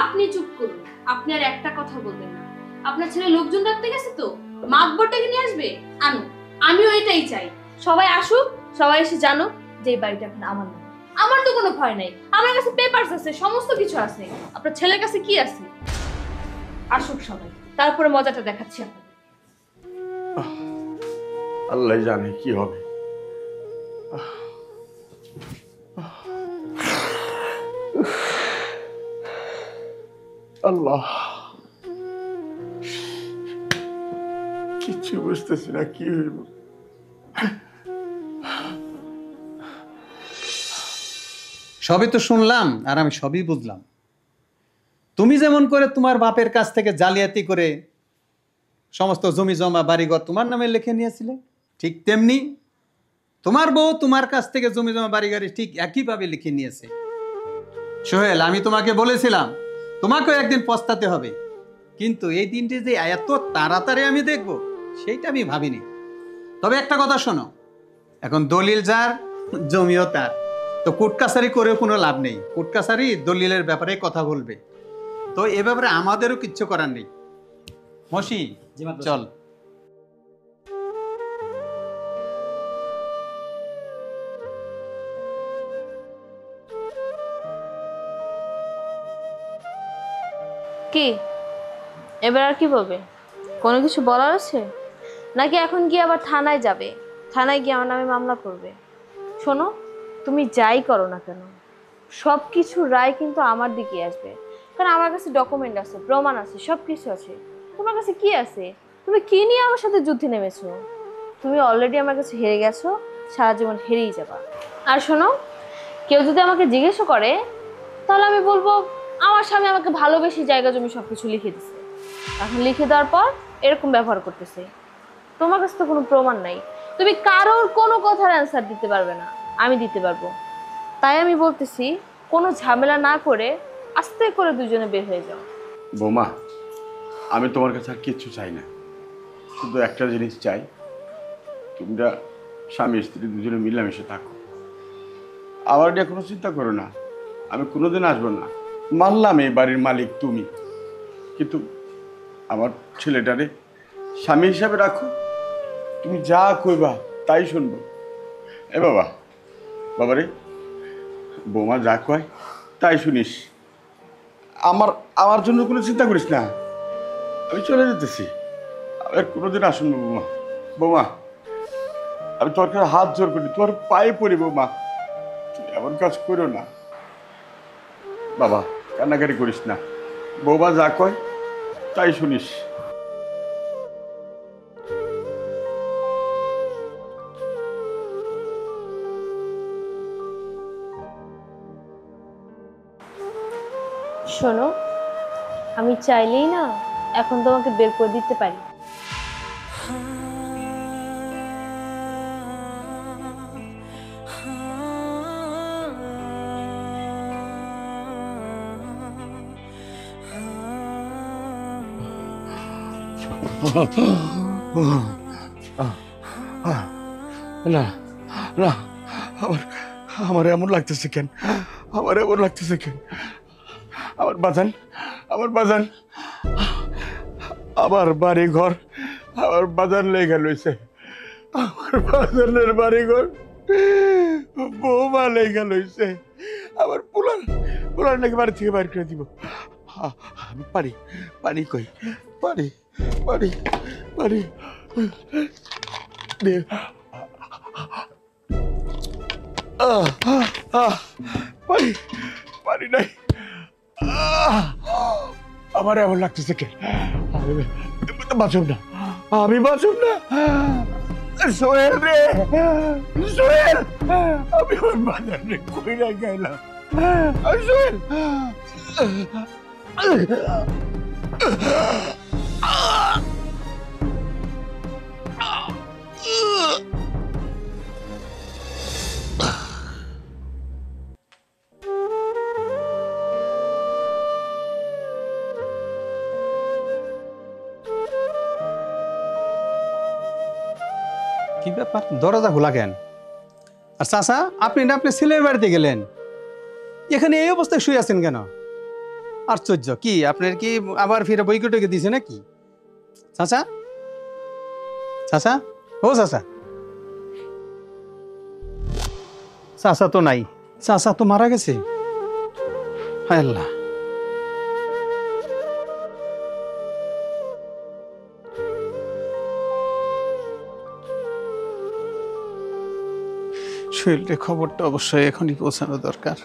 আপনি চুপ করুন, আপনি আর একটা কথা বলবেন না। আপনার ছেলে লোকজন রাখতে গেছে তো, মাতবরটাকে নিয়ে আসবে, আনো। আমিও এটাই চাই, সবাই আসুক, সবাই এসে জানো যে এই বাড়িটা এখন আমার না। আমার তো কোনো ভয় নাই, আমার কাছে পেপারস আছে, সমস্ত কিছু আছে। আপনার ছেলের কাছে কি আছে? আসুক সবাই, তারপরে মজাটা দেখাচ্ছি আপনাদের। আল্লাহ জানে কি হবে। আল্লাহ, কিছু বুঝতেছি না কি হইব। সবই তো শুনলাম আর আমি সবই বুঝলাম। তুমি যেমন করে তোমার বাপের কাছ থেকে জালিয়াতি করে সমস্ত জমি জমা বাড়িঘর তোমার নামে লিখে নিয়েছিলে, ঠিক তেমনি তোমার বউ তোমার কাছ থেকে জমি জমা বাড়িঘরে ঠিক একইভাবে লিখে নিয়েছে। সোহেল, আমি তোমাকে বলেছিলাম তোমাকেও একদিন পস্তাতে হবে, কিন্তু এই দিনটি যে এত তাড়াতাড়ি আমি দেখব সেইটা আমি ভাবিনি। তবে একটা কথা শোনো, এখন দলিল যার, জমিও তার, তো কোর্ট কাছারি করেও কোনো লাভ নেই। কোর্ট কাছারি দলিলের ব্যাপারে কথা বলবে, তো এ ব্যাপারে আমাদেরও কিচ্ছু করার নেই। মসি, চল। কি এবার আর কি বলবে? কোনো কিছু বলার আছে নাকি এখন গিয়ে আবার থানায় যাবে, থানায় গিয়ে আমার নামে মামলা করবে? শোনো, তুমি যাই করো না কেন, সব কিছু রায় কিন্তু আমার দিকে আসবে, কারণ আমার কাছে ডকুমেন্ট আছে, প্রমাণ আছে, সব কিছু আছে। তোমার কাছে কি আছে? তুমি কি নিয়ে আমার সাথে যুদ্ধে নেমেছো? তুমি অলরেডি আমার কাছে হেরে গেছো, সারা জীবন হেরেই যাবা। আর শোনো, কেউ যদি আমাকে জিজ্ঞেস করে তাহলে আমি বলবো আমার স্বামী আমাকে ভালোবেসে জায়গা জমি সবকিছু লিখে দিছে, এখন লিখে দেওয়ার পর এরকম ব্যবহার করতেছে। তোমার কাছে তো কোনো প্রমাণ নাই, তুমি কারোর কোনো কথার অ্যান্সার দিতে পারবে না, আমি দিতে পারবো। তাই আমি বলতেছি কোনো ঝামেলা না করে আস্তে করে দুজনে বের হয়ে যাও। বৌমা, আমি তোমার কাছে আর কিচ্ছু চাই না, শুধু একটা জিনিস চাই, তোমরা স্বামী স্ত্রী দুজনে মিলামিশে থাকো। আমার নিয়ে কোনো চিন্তা করো না, আমি কোনোদিন আসবো না। মানলাম এই বাড়ির মালিক তুমি, কিন্তু আমার ছেলেটারে স্বামী হিসাবে রাখো। তুমি যা কইবা তাই শুনবো। এ বাবা, বাবারে, বৌমা যা কয় তাই শুনিস। আমার আমার জন্য কোনো চিন্তা করিস না, আমি চলে যেতেছি। আর কোনোদিন আসুন না বৌমা। বৌমা, আমি তোর কাছে হাত জোর করি, তোর পায়ে পড়ি বৌমা, তুমি এমন কাজ করো না। বাবা, কান্নাকাটি করিস না, বৌমা যা কয় তাই শুনিস। শোনো, আমি চাইলেই না এখন তোমাকে বের করে দিতে পারি। না না, আমার আমার এমন লাগতেছে কেন? আমার এমন লাগতেছে কেন? আমার বাজান, আমার বাজান, আমার বাড়ি ঘর, আমার বাজান লেগে লইছে। আমার বাজানের বাড়ি ঘর বৌমা লেগে লইছে। আমার পুলার পুলার নাকি বাড়ি থেকে বাইর করে দিব। আমি পারি, পানি কই, পানি পানি পানি দে। পানি পানি নাই। আমার এমন লাগতেছে কেন? আমি বাঁচব না, আমি বাঁচব না। সোহেল রে, সোহেল, আমি ওর বাজার রে কই না গেলাম। সোহেল, কি ব্যাপার, দরজা খোলা কেন? আর চাচা আপনি না আপনি ছেলের বাড়িতে গেলেন, এখানে এই অবস্থায় শুয়ে আছেন কেন? আশ্চর্য, কি আপনার কি আবার ফিরে বইকটকে দিছে নাকি? চাচা, চাচা, ও চাচা, চাচা তো নাই, চাচা তো মারা গেছে। হায় আল্লাহ। শরীরের খবরটা অবশ্যই এখনই পৌঁছানো দরকার।